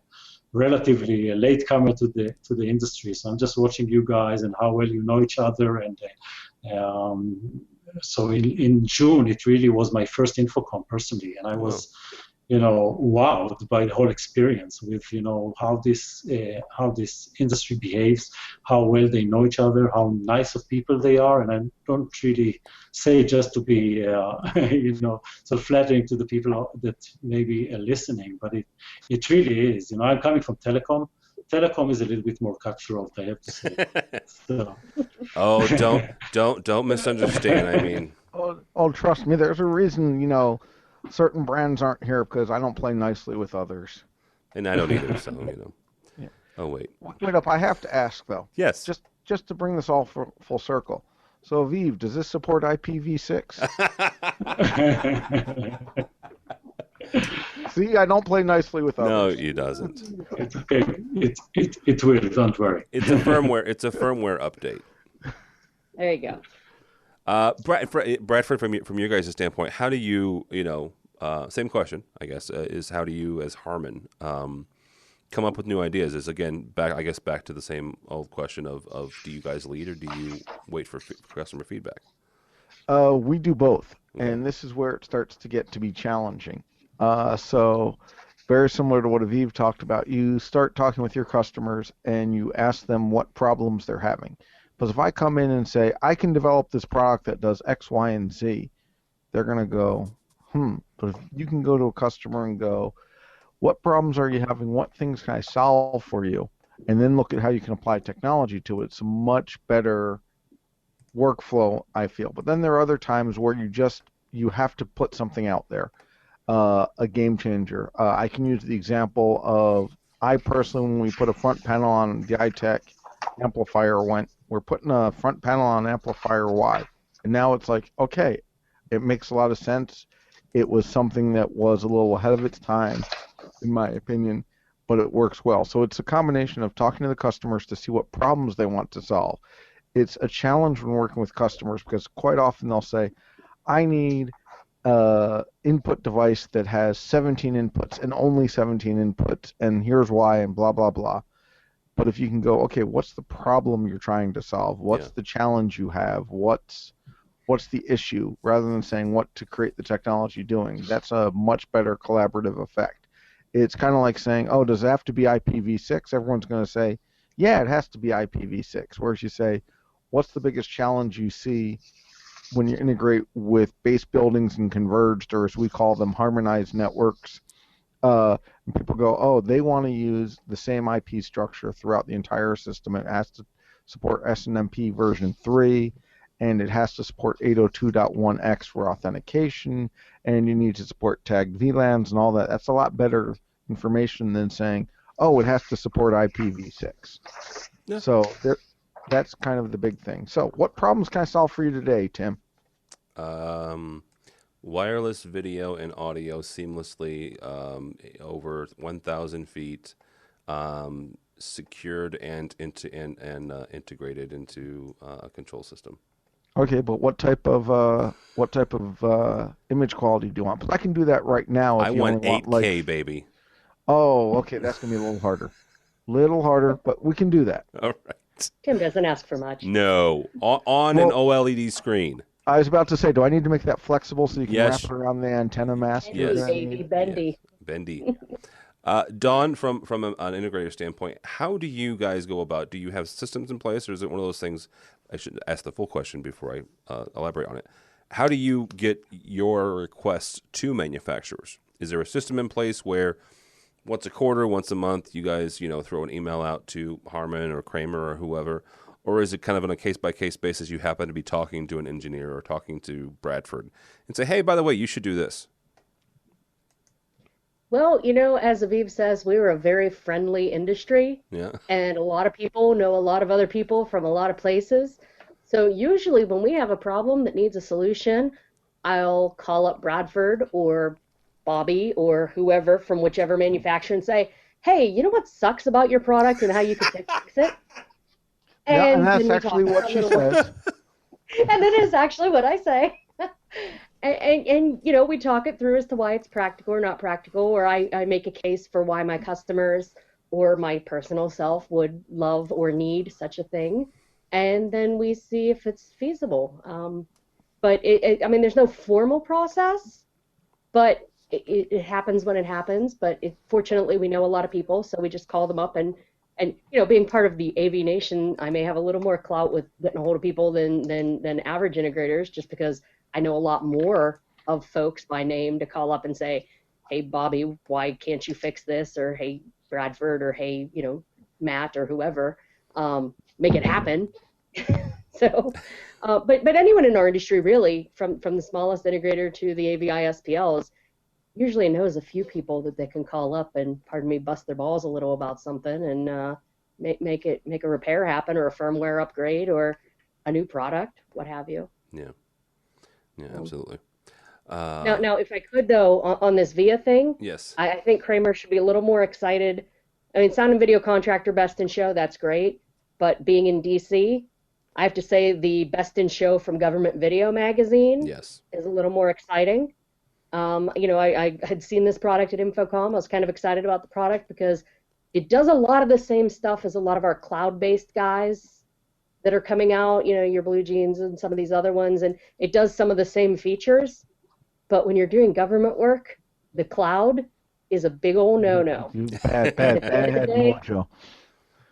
relatively a latecomer to the industry, so I'm just watching you guys and how well you know each other. And so in June, it really was my first InfoComm personally, and I was wowed by the whole experience with how this industry behaves, how well they know each other, how nice of people they are. And I don't really say just to be so flattering to the people that maybe are listening, but it really is. I'm coming from telecom. Telecom is a little bit more cutthroat, I have to say. So. Oh, don't misunderstand. I mean, trust me, there's a reason. Certain brands aren't here because I don't play nicely with others. And I don't either, so, Yeah. Oh, wait. Wait up, I have to ask, though. Yes. Just to bring this all full circle. So, Aviv, does this support IPv6? See, I don't play nicely with others. No, it doesn't. It's okay. It will. Don't worry. It's a firmware update. There you go. Bradford, from your guys' standpoint, how do you, same question, I guess, is how do you, as Harman, come up with new ideas? Is again back to the same old question of do you guys lead or do you wait for customer feedback? We do both, and this is where it starts to get to be challenging. So very similar to what Aviv talked about, you start talking with your customers and you ask them what problems they're having. Because if I come in and say, I can develop this product that does X, Y, and Z, they're going to go, But if you can go to a customer and go, what problems are you having? What things can I solve for you? And then look at how you can apply technology to it. It's a much better workflow, I feel. But then there are other times where you have to put something out there, a game changer. I can use the example of I personally, when we put a front panel on the iTech amplifier, we're putting a front panel on amplifier Y. And now it's like, okay, it makes a lot of sense. It was something that was a little ahead of its time, in my opinion, but it works well. So it's a combination of talking to the customers to see what problems they want to solve. It's a challenge when working with customers because quite often they'll say, I need an input device that has 17 inputs and only 17 inputs, and here's why, and blah, blah, blah. But if you can go, okay, what's the problem you're trying to solve? What's the challenge you have? What's the issue? Rather than saying what to create the technology doing, that's a much better collaborative effect. It's kind of like saying, oh, does it have to be IPv6? Everyone's going to say, yeah, it has to be IPv6. Whereas you say, what's the biggest challenge you see when you integrate with base buildings and converged, or as we call them, harmonized networks? And people go, oh, they want to use the same IP structure throughout the entire system. It has to support SNMP version 3, and it has to support 802.1x for authentication, and you need to support tagged VLANs and all that. That's a lot better information than saying, oh, it has to support IPv6. Yeah. So that's kind of the big thing. So what problems can I solve for you today, Tim? Wireless video and audio seamlessly over 1,000 feet, secured and integrated into a control system. Okay, but what type of image quality do you want? Because I can do that right now. If I you want only 8K, baby. Oh, okay, that's gonna be a little harder, but we can do that. All right. Tim doesn't ask for much. No, on an OLED screen. I was about to say, do I need to make that flexible so you can Yes. wrap it around the antenna mast? Yes. Baby, bendy. Yes. Bendy. Don, from an integrator standpoint, how do you guys go about? Do you have systems in place, or is it one of those things? I should ask the full question before I elaborate on it. How do you get your requests to manufacturers? Is there a system in place where once a quarter, once a month, you guys throw an email out to Harman or Kramer or whoever, or is it kind of on a case-by-case basis? You happen to be talking to an engineer or talking to Bradford and say, hey, by the way, you should do this. Well, as Aviv says, we were a very friendly industry. Yeah. And a lot of people know a lot of other people from a lot of places. So usually when we have a problem that needs a solution, I'll call up Bradford or Bobby or whoever from whichever manufacturer and say, hey, you know what sucks about your product and how you could fix it? And that's actually what she says. And it is actually what I say. And we talk it through as to why it's practical or not practical, or I make a case for why my customers or my personal self would love or need such a thing. And then we see if it's feasible. But there's no formal process, but it happens when it happens. But fortunately, we know a lot of people, so we just call them up and being part of the AVNation, I may have a little more clout with getting a hold of people than average integrators, just because I know a lot more of folks by name to call up and say, hey, Bobby, why can't you fix this? Or hey, Bradford, or hey, Matt, or whoever, make it happen. So, but anyone in our industry, really, from the smallest integrator to the AVI SPLs, usually knows a few people that they can call up and, bust their balls a little about something and make a repair happen or a firmware upgrade or a new product, what have you. Yeah, absolutely. Now, if I could though, on this VIA thing, Yes. I think Kramer should be a little more excited. I mean, sound and video contractor, best in show, that's great. But being in DC, I have to say the best in show from Government Video magazine Yes. is a little more exciting. I had seen this product at Infocom. I was kind of excited about the product because it does a lot of the same stuff as a lot of our cloud-based guys that are coming out, your Blue Jeans and some of these other ones, and it does some of the same features. But when you're doing government work, the cloud is a big old no-no. Bad mojo.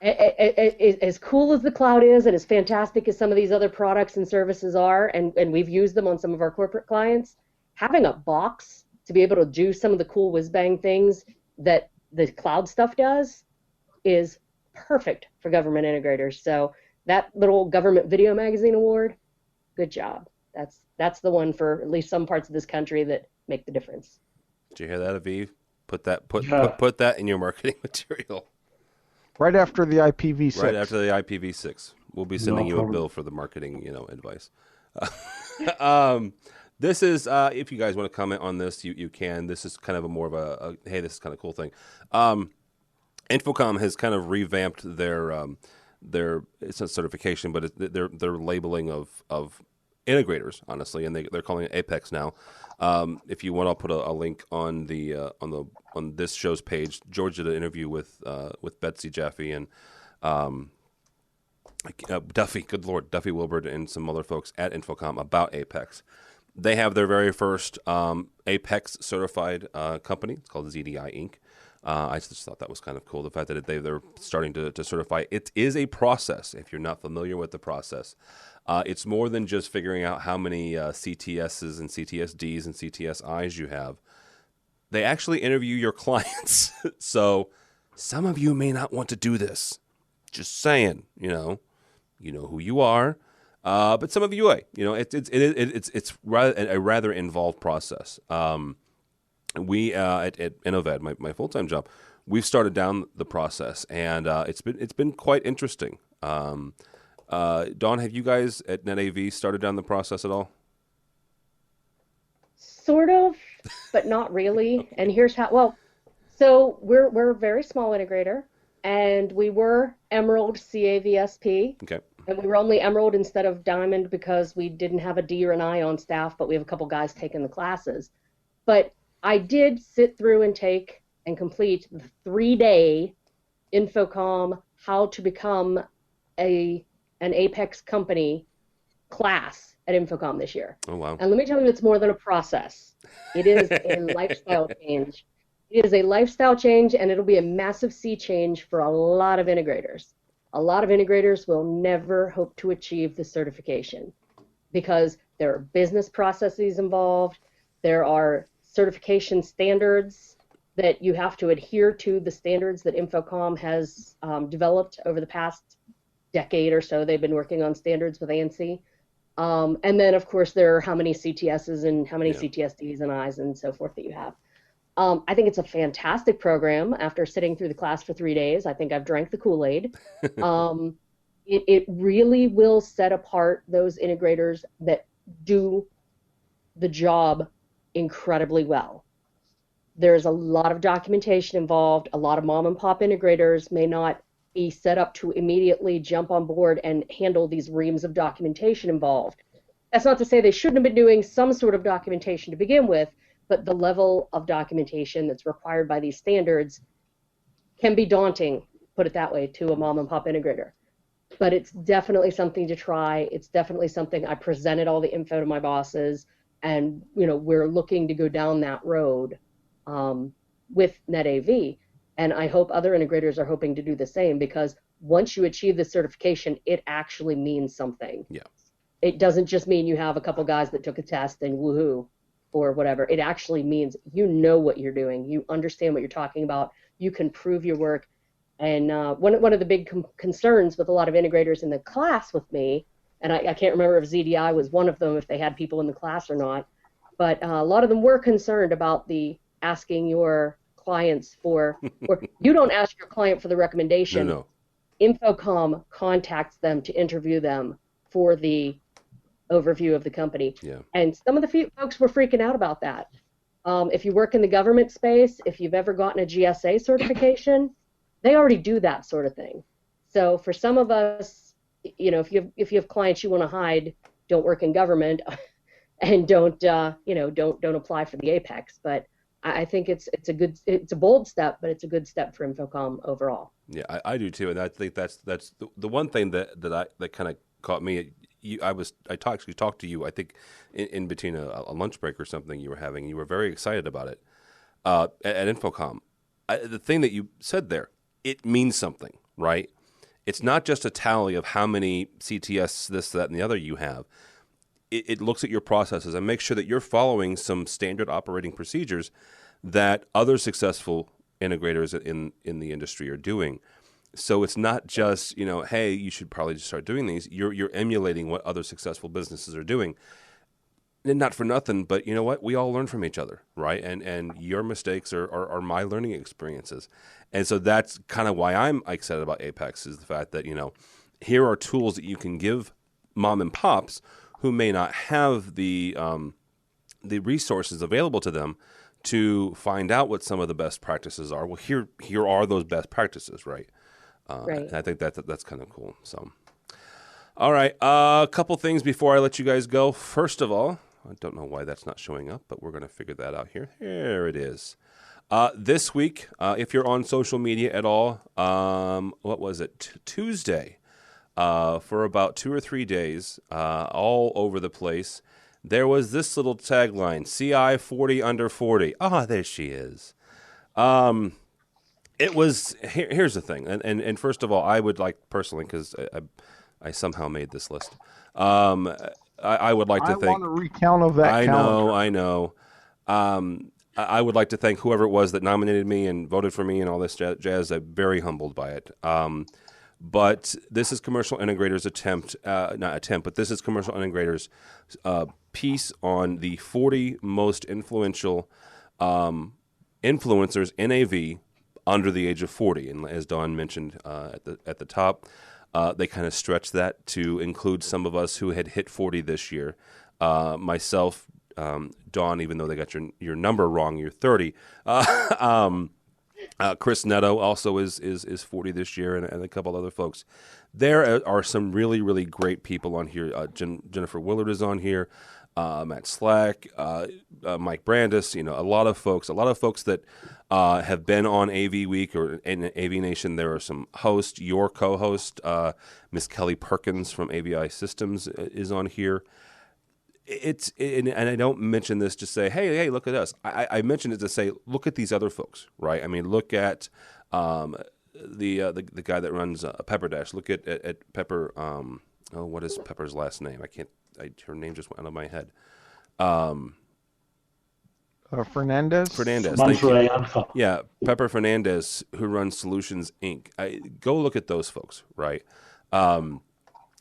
As cool as the cloud is and as fantastic as some of these other products and services are, and we've used them on some of our corporate clients, having a box to be able to do some of the cool whiz-bang things that the cloud stuff does is perfect for government integrators. So that little Government Video Magazine award, good job. That's the one for at least some parts of this country that make the difference. Did you hear that, Aviv? Put that in your marketing material. Right after the IPv6. Right after the IPv6. We'll be sending you a bill for the marketing, advice. This is, if you guys want to comment on this, you can. This is kind of more of a hey, this is kind of a cool thing. Infocom has kind of revamped their it's not certification, but their labeling of integrators, honestly, and they're calling it Apex now. If you want, I'll put a link on on this show's page. George did an interview with Betsy Jaffe and Duffy. Good Lord, Duffy Wilbert and some other folks at Infocom about Apex. They have their very first Apex certified company. It's called ZDI Inc. I just thought that was kind of cool. The fact that they're starting to certify. It is a process. If you're not familiar with the process, it's more than just figuring out how many CTSs and CTSDs and CTSIs you have. They actually interview your clients. So some of you may not want to do this. Just saying, you know who you are. But some of you, it's a rather involved process. We at Enova, my full-time job, we've started down the process, and it's been quite interesting. Dawn, have you guys at NetAV started down the process at all? Sort of, but not really. And here's how. Well, so we're a very small integrator, and we were Emerald CAVSP. Okay. And we were only Emerald instead of Diamond because we didn't have a D or an I on staff, but we have a couple guys taking the classes. But I did sit through and take and complete the 3-day Infocom How to Become an Apex Company class at Infocom this year. Oh, wow. And let me tell you, it's more than a process. It is a lifestyle change. It is a lifestyle change, and it'll be a massive sea change for a lot of integrators. A lot of integrators will never hope to achieve the certification because there are business processes involved. There are certification standards that you have to adhere to, the standards that Infocom has developed over the past decade or so. They've been working on standards with ANSI. And then, of course, there are how many CTSs and how many CTSDs and Is and so forth that you have. I think it's a fantastic program. After sitting through the class for 3 days, I think I've drank the Kool-Aid. It really will set apart those integrators that do the job incredibly well. There's a lot of documentation involved. A lot of mom and pop integrators may not be set up to immediately jump on board and handle these reams of documentation involved. That's not to say they shouldn't have been doing some sort of documentation to begin with, but the level of documentation that's required by these standards can be daunting, put it that way, to a mom and pop integrator. But it's definitely something to try. It's definitely something. I presented all the info to my bosses, and we're looking to go down that road with NetAV. And I hope other integrators are hoping to do the same, because once you achieve the certification, it actually means something. Yeah. It doesn't just mean you have a couple guys that took a test and woohoo or whatever. It actually means you know what you're doing. You understand what you're talking about. You can prove your work. And one of the big concerns with a lot of integrators in the class with me, and I can't remember if ZDI was one of them, if they had people in the class or not, but a lot of them were concerned about the asking your clients for, or you don't ask your client for the recommendation. No. Infocom contacts them to interview them for the overview of the company. Yeah. And some of the folks were freaking out about that. If you work in the government space, if you've ever gotten a GSA certification, they already do that sort of thing. So for some of us, if you have clients you want to hide, don't work in government, and don't apply for the Apex. But I think it's a bold step, but it's a good step for Infocom overall. Yeah, I do too, and I think that's the one thing that kind of caught me. I talked to you. I think in between a lunch break or something you were having. You were very excited about it at Infocom. The thing that you said there, it means something, right? It's not just a tally of how many CTS, this, that, and the other you have. It looks at your processes and makes sure that you're following some standard operating procedures that other successful integrators in the industry are doing. So it's not just, hey, you should probably just start doing these. You're emulating what other successful businesses are doing. And not for nothing, but you know what? We all learn from each other, right? And your mistakes are my learning experiences. And so that's kind of why I'm excited about Apex, is the fact that, here are tools that you can give mom and pops who may not have the resources available to them to find out what some of the best practices are. Well, here are those best practices, right? Right. And I think that's kind of cool. So, all right, a couple things before I let you guys go. First of all, I don't know why that's not showing up, but we're going to figure that out here. There it is. This week, if you're on social media at all, what was it? Tuesday. For about 2 or 3 days, all over the place, there was this little tagline, CI 40 under 40. Ah, there she is. It was, here's the thing, and first of all, I would like, personally, because I somehow made this list, I would like to thank... I want a recount of that calendar. I know. I would like to thank whoever it was that nominated me and voted for me and all this jazz. I'm very humbled by it. But this is Commercial Integrator's but this is Commercial Integrator's piece on the 40 most influential influencers in AV under the age of 40. And as Dawn mentioned at the top, they kind of stretched that to include some of us who had hit 40 this year. Myself, Dawn, even though they got your number wrong, you're 30. Chris Netto also is 40 this year, and a couple other folks. There are some really, really great people on here. Jennifer Willard is on here. Matt Slack, Mike Brandis. A lot of folks that have been on AVWeek or in AVNation. There are some hosts. Your co-host, Miss Kelly Perkins from AVI Systems, is on here. And I don't mention this to say, hey, look at us. I mention it to say, look at these other folks, right? I mean, look at the guy that runs Pepper Dash. Look at Pepper. What is Pepper's last name? Her name just went out of my head. Fernandez. Thank you. Yeah, Pepper Fernandez, who runs Solutions Inc. Go look at those folks, right?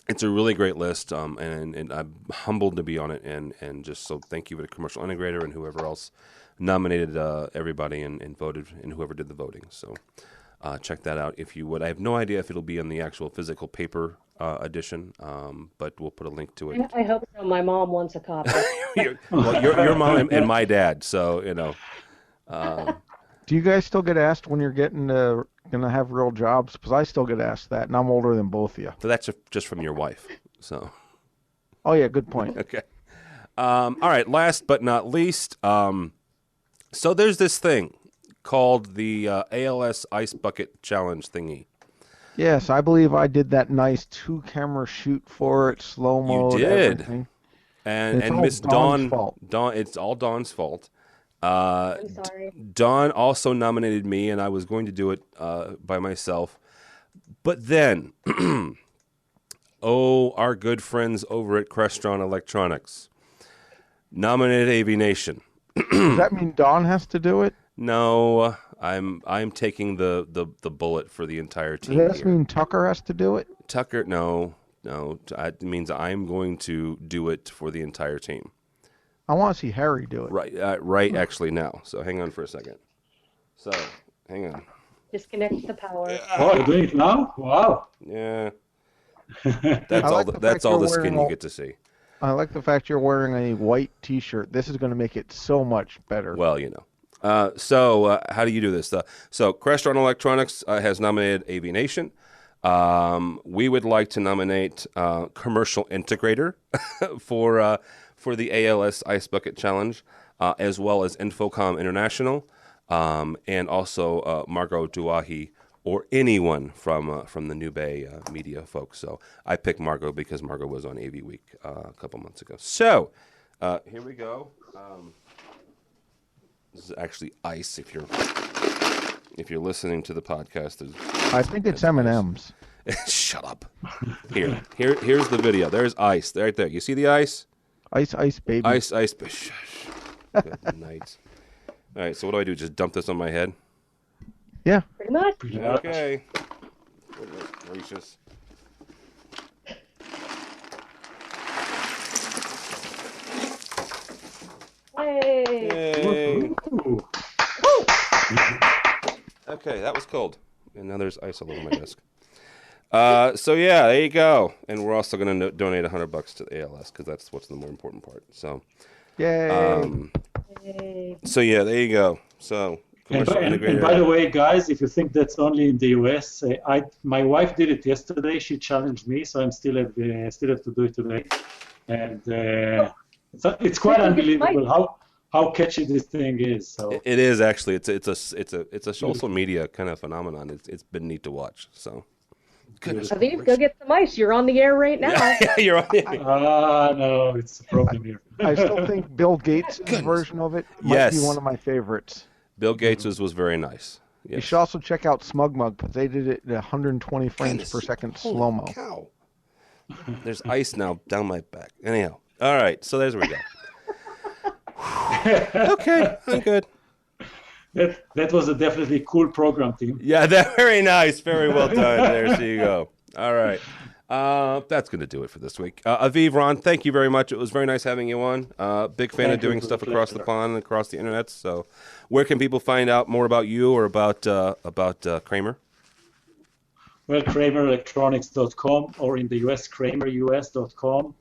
It's a really great list, and I'm humbled to be on it, and just so thank you to Commercial Integrator and whoever else nominated everybody and voted, and whoever did the voting. So check that out if you would. I have no idea if it'll be in the actual physical paper edition, but we'll put a link to it. I hope so. My mom wants a copy. your mom and my dad, so Do you guys still get asked when you're gonna have real jobs? Because I still get asked that, and I'm older than both of you. So that's just from your wife. So. Oh yeah, good point. Okay. All right. Last but not least, so there's this thing called the ALS Ice Bucket Challenge thingy. Yes, I believe I did that nice 2-camera shoot for it, slow mo. You did. Everything. And Miss Dawn, it's all Dawn's fault. I'm sorry. Dawn also nominated me, and I was going to do it by myself. But then, our good friends over at Crestron Electronics nominated AVNation. Does that mean Dawn has to do it? No, I'm taking the bullet for the entire team. Does that mean Tucker has to do it? Tucker, no. It means I'm going to do it for the entire team. I want to see Harry do it. Right. Actually, now. So hang on for a second. So hang on. Disconnect the power. Oh, you're doing it now? Wow. Yeah. That's all the skin you get to see. I like the fact you're wearing a white T-shirt. This is going to make it so much better. Well, you know. So how do you do this? So Crestron Electronics has nominated AVNation. We would like to nominate Commercial Integrator for the ALS Ice Bucket Challenge, as well as Infocom International, and also Margot Duahi, or anyone from the New Bay media folks. So I picked Margot because Margot was on AVWeek a couple months ago. So here we go. This is actually ice. If you're listening to the podcast, I think it's M&M's. Shut up. Here's the video. There's ice right there. You see the ice? Ice, baby. Ice. Shush. Good night. All right. So what do I do? Just dump this on my head? Yeah. Pretty much. Okay. Goodness gracious. Yay. Okay, that was cold. And now there's ice all over my desk. So yeah, there you go. And we're also going to donate $100 to the ALS because that's what's the more important part. So, yay. So yeah, there you go. So. And by the way, guys, if you think that's only in the US, my wife did it yesterday. She challenged me, so I'm still have to do it today. And so it's quite unbelievable how catchy this thing is. So it is actually. It's a social media kind of phenomenon. It's been neat to watch. So. Goodness. Aviv, go get some ice. You're on the air right now. Yeah, you're on the air. No, it's a problem here. I still think Bill Gates' version of it might be one of my favorites. Bill Gates was very nice. Yes. You should also check out SmugMug, but they did it at 120 frames per second slow-mo. Cow. There's ice now down my back. Anyhow. All right, so there's where we go. Okay, I'm good. That was a definitely cool program, team. Yeah, very nice. Very well done. There you go. All right. That's going to do it for this week. Aviv, Ron, thank you very much. It was very nice having you on. Big fan of doing stuff across the pond and across the internet. So where can people find out more about you or about Kramer? Well, KramerElectronics.com, or in the US, KramerUS.com.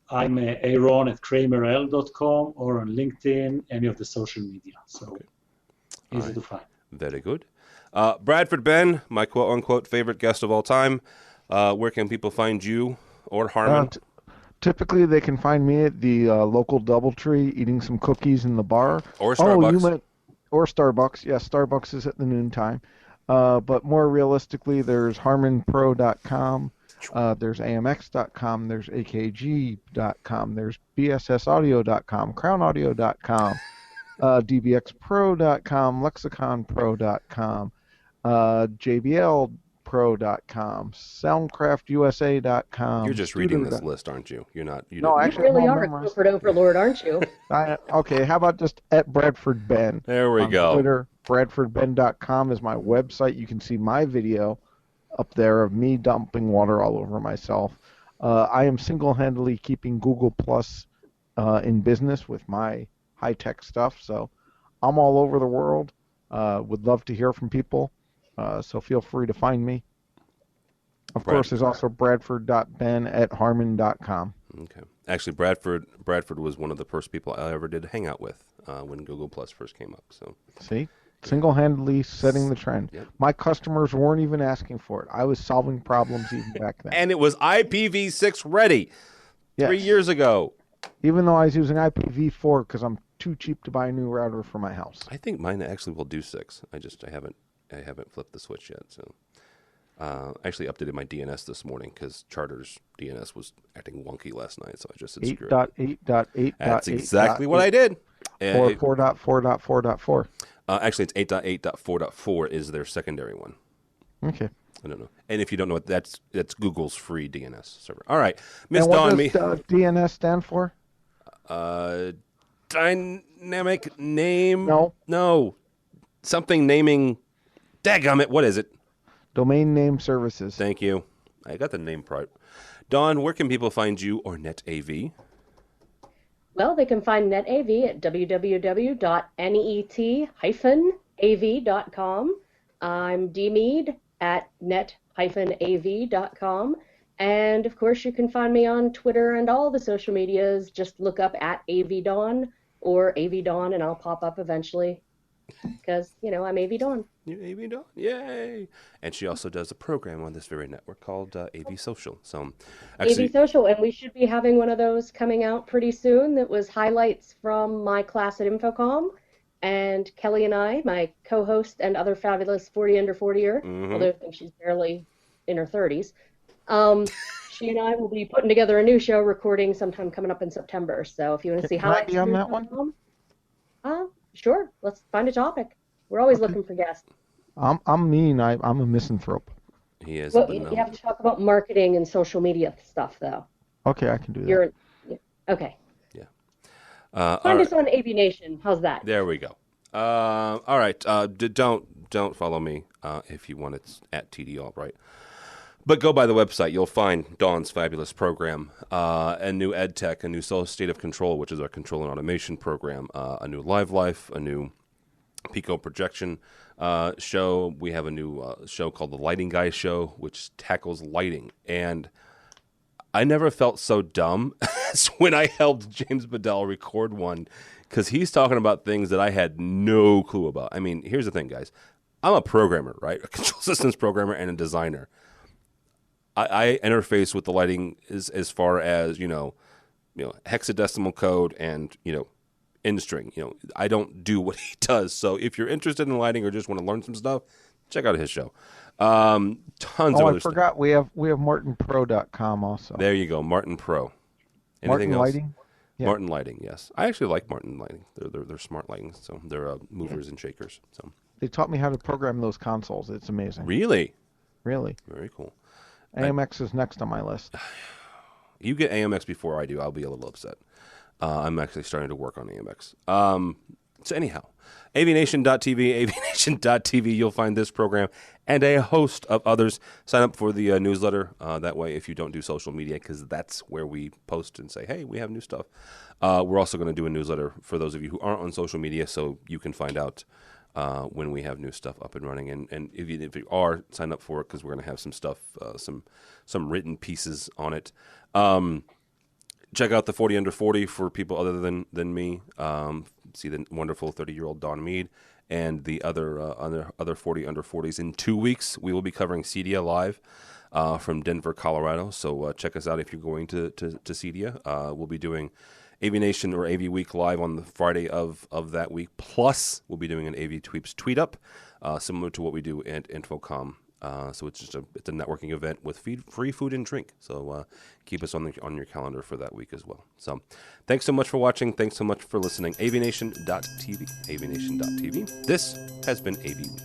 I'm Aaron at KramerL.com, or on LinkedIn, any of the social media. So easy to find. Very good. Bradford Ben, my quote-unquote favorite guest of all time. Where can people find you or Harmon? Typically, they can find me at the local DoubleTree eating some cookies in the bar. Or Starbucks. Or Starbucks. Yes, Starbucks is at the noontime. But more realistically, there's HarmonPro.com. There's AMX.com. There's AKG.com. There's BSSAudio.com. CrownAudio.com. DBXPro.com. LexiconPro.com. JBLPro.com. SoundcraftUSA.com. You're just reading this list, aren't you? You're not. No, actually, you really are a corporate overlord, aren't you? Okay, how about just at Bradford Ben? There we go. Twitter, BradfordBen.com is my website. You can see my video up there of me dumping water all over myself. I am single-handedly keeping Google Plus in business with my high-tech stuff, so I'm all over the world. Would love to hear from people, so feel free to find me. Of course, there's also bradford.ben@harmon.com. Okay. Actually, Bradford was one of the first people I ever did hang out with when Google Plus first came up. So see, single-handedly setting the trend. Yep. My customers weren't even asking for it. I was solving problems even back then. And it was IPv6 ready 3 years ago. Even though I was using IPv4 because I'm too cheap to buy a new router for my house. I think mine actually will do 6. I haven't flipped the switch yet. So I actually updated my DNS this morning because Charter's DNS was acting wonky last night, so I just said screw it. 8.8.8. That's exactly what I did. 4.4.4.4. Actually, it's 8.8.4.4 is their secondary one. Okay. I don't know. And if you don't know what that's Google's free DNS server. All right, Miss Dawn. What does DNS stand for? Dynamic name. No. Something naming. Dadgummit, what is it? Domain name services. Thank you. I got the name part. Dawn, where can people find you or NetAV? Well, they can find NetAV at www.net-av.com. I'm Dee Mead at net-av.com. And of course, you can find me on Twitter and all the social medias. Just look up at AVDawn or AVDawn, and I'll pop up eventually. Because, I'm AV Dawn. You're AV Dawn? Yay! And she also does a program on this very network called AV Social. So, actually, AV Social, and we should be having one of those coming out pretty soon that was highlights from my class at Infocom. And Kelly and I, my co-host and other fabulous 40 under 40er, although I think she's barely in her 30s, she and I will be putting together a new show recording sometime coming up in September. So if you want to see highlights be on that one? Sure. Let's find a topic. We're always looking for guests. I'm mean. I'm a misanthrope. he is. Well, you have to talk about marketing and social media stuff, though. Okay, I can do that. Okay. Yeah. Find us on AVNation. How's that? There we go. All right. Don't follow me if you want. It's at TD Albright. But go by the website. You'll find Dawn's fabulous program, a new ed tech, a new state of control, which is our control and automation program, a new live life, a new Pico projection show. We have a new show called the Lighting Guy Show, which tackles lighting. And I never felt so dumb as when I helped James Bedell record one, because he's talking about things that I had no clue about. I mean, here's the thing, guys. I'm a programmer, right? A control systems programmer and a designer. I interface with the lighting as far as, hexadecimal code and, in string. I don't do what he does. So if you're interested in lighting or just want to learn some stuff, check out his show. Tons of other I forgot stuff. We have martinpro.com also. There you go, Martin Pro. Anything Martin else? Lighting? Yeah. Martin Lighting, yes. I actually like Martin Lighting. They're smart lighting, so they're movers and shakers. So they taught me how to program those consoles. It's amazing. Really? Really. Very cool. AMX is next on my list. You get AMX before I do, I'll be a little upset. I'm actually starting to work on AMX. So anyhow, AVNation.tv, AVNation.tv, you'll find this program and a host of others. Sign up for the newsletter. That way, if you don't do social media, because that's where we post and say, hey, we have new stuff. We're also going to do a newsletter for those of you who aren't on social media, so you can find out when we have new stuff up and running. And if you are, sign up for it, because we're going to have some stuff, some written pieces on it. Check out the 40 Under 40 for people other than me. See the wonderful 30-year-old Dawn Mead and the other 40 Under 40s. In 2 weeks, we will be covering CEDIA live from Denver, Colorado. So check us out if you're going to CEDIA. We'll be doing AVNation or AVWeek live on the Friday of that week. Plus, we'll be doing an AV Tweeps Tweet Up, similar to what we do at Infocom. So it's just a networking event with free food and drink. So keep us on your calendar for that week as well. So thanks so much for watching. Thanks so much for listening. AVNation.tv. AVNation.tv. This has been AV Week.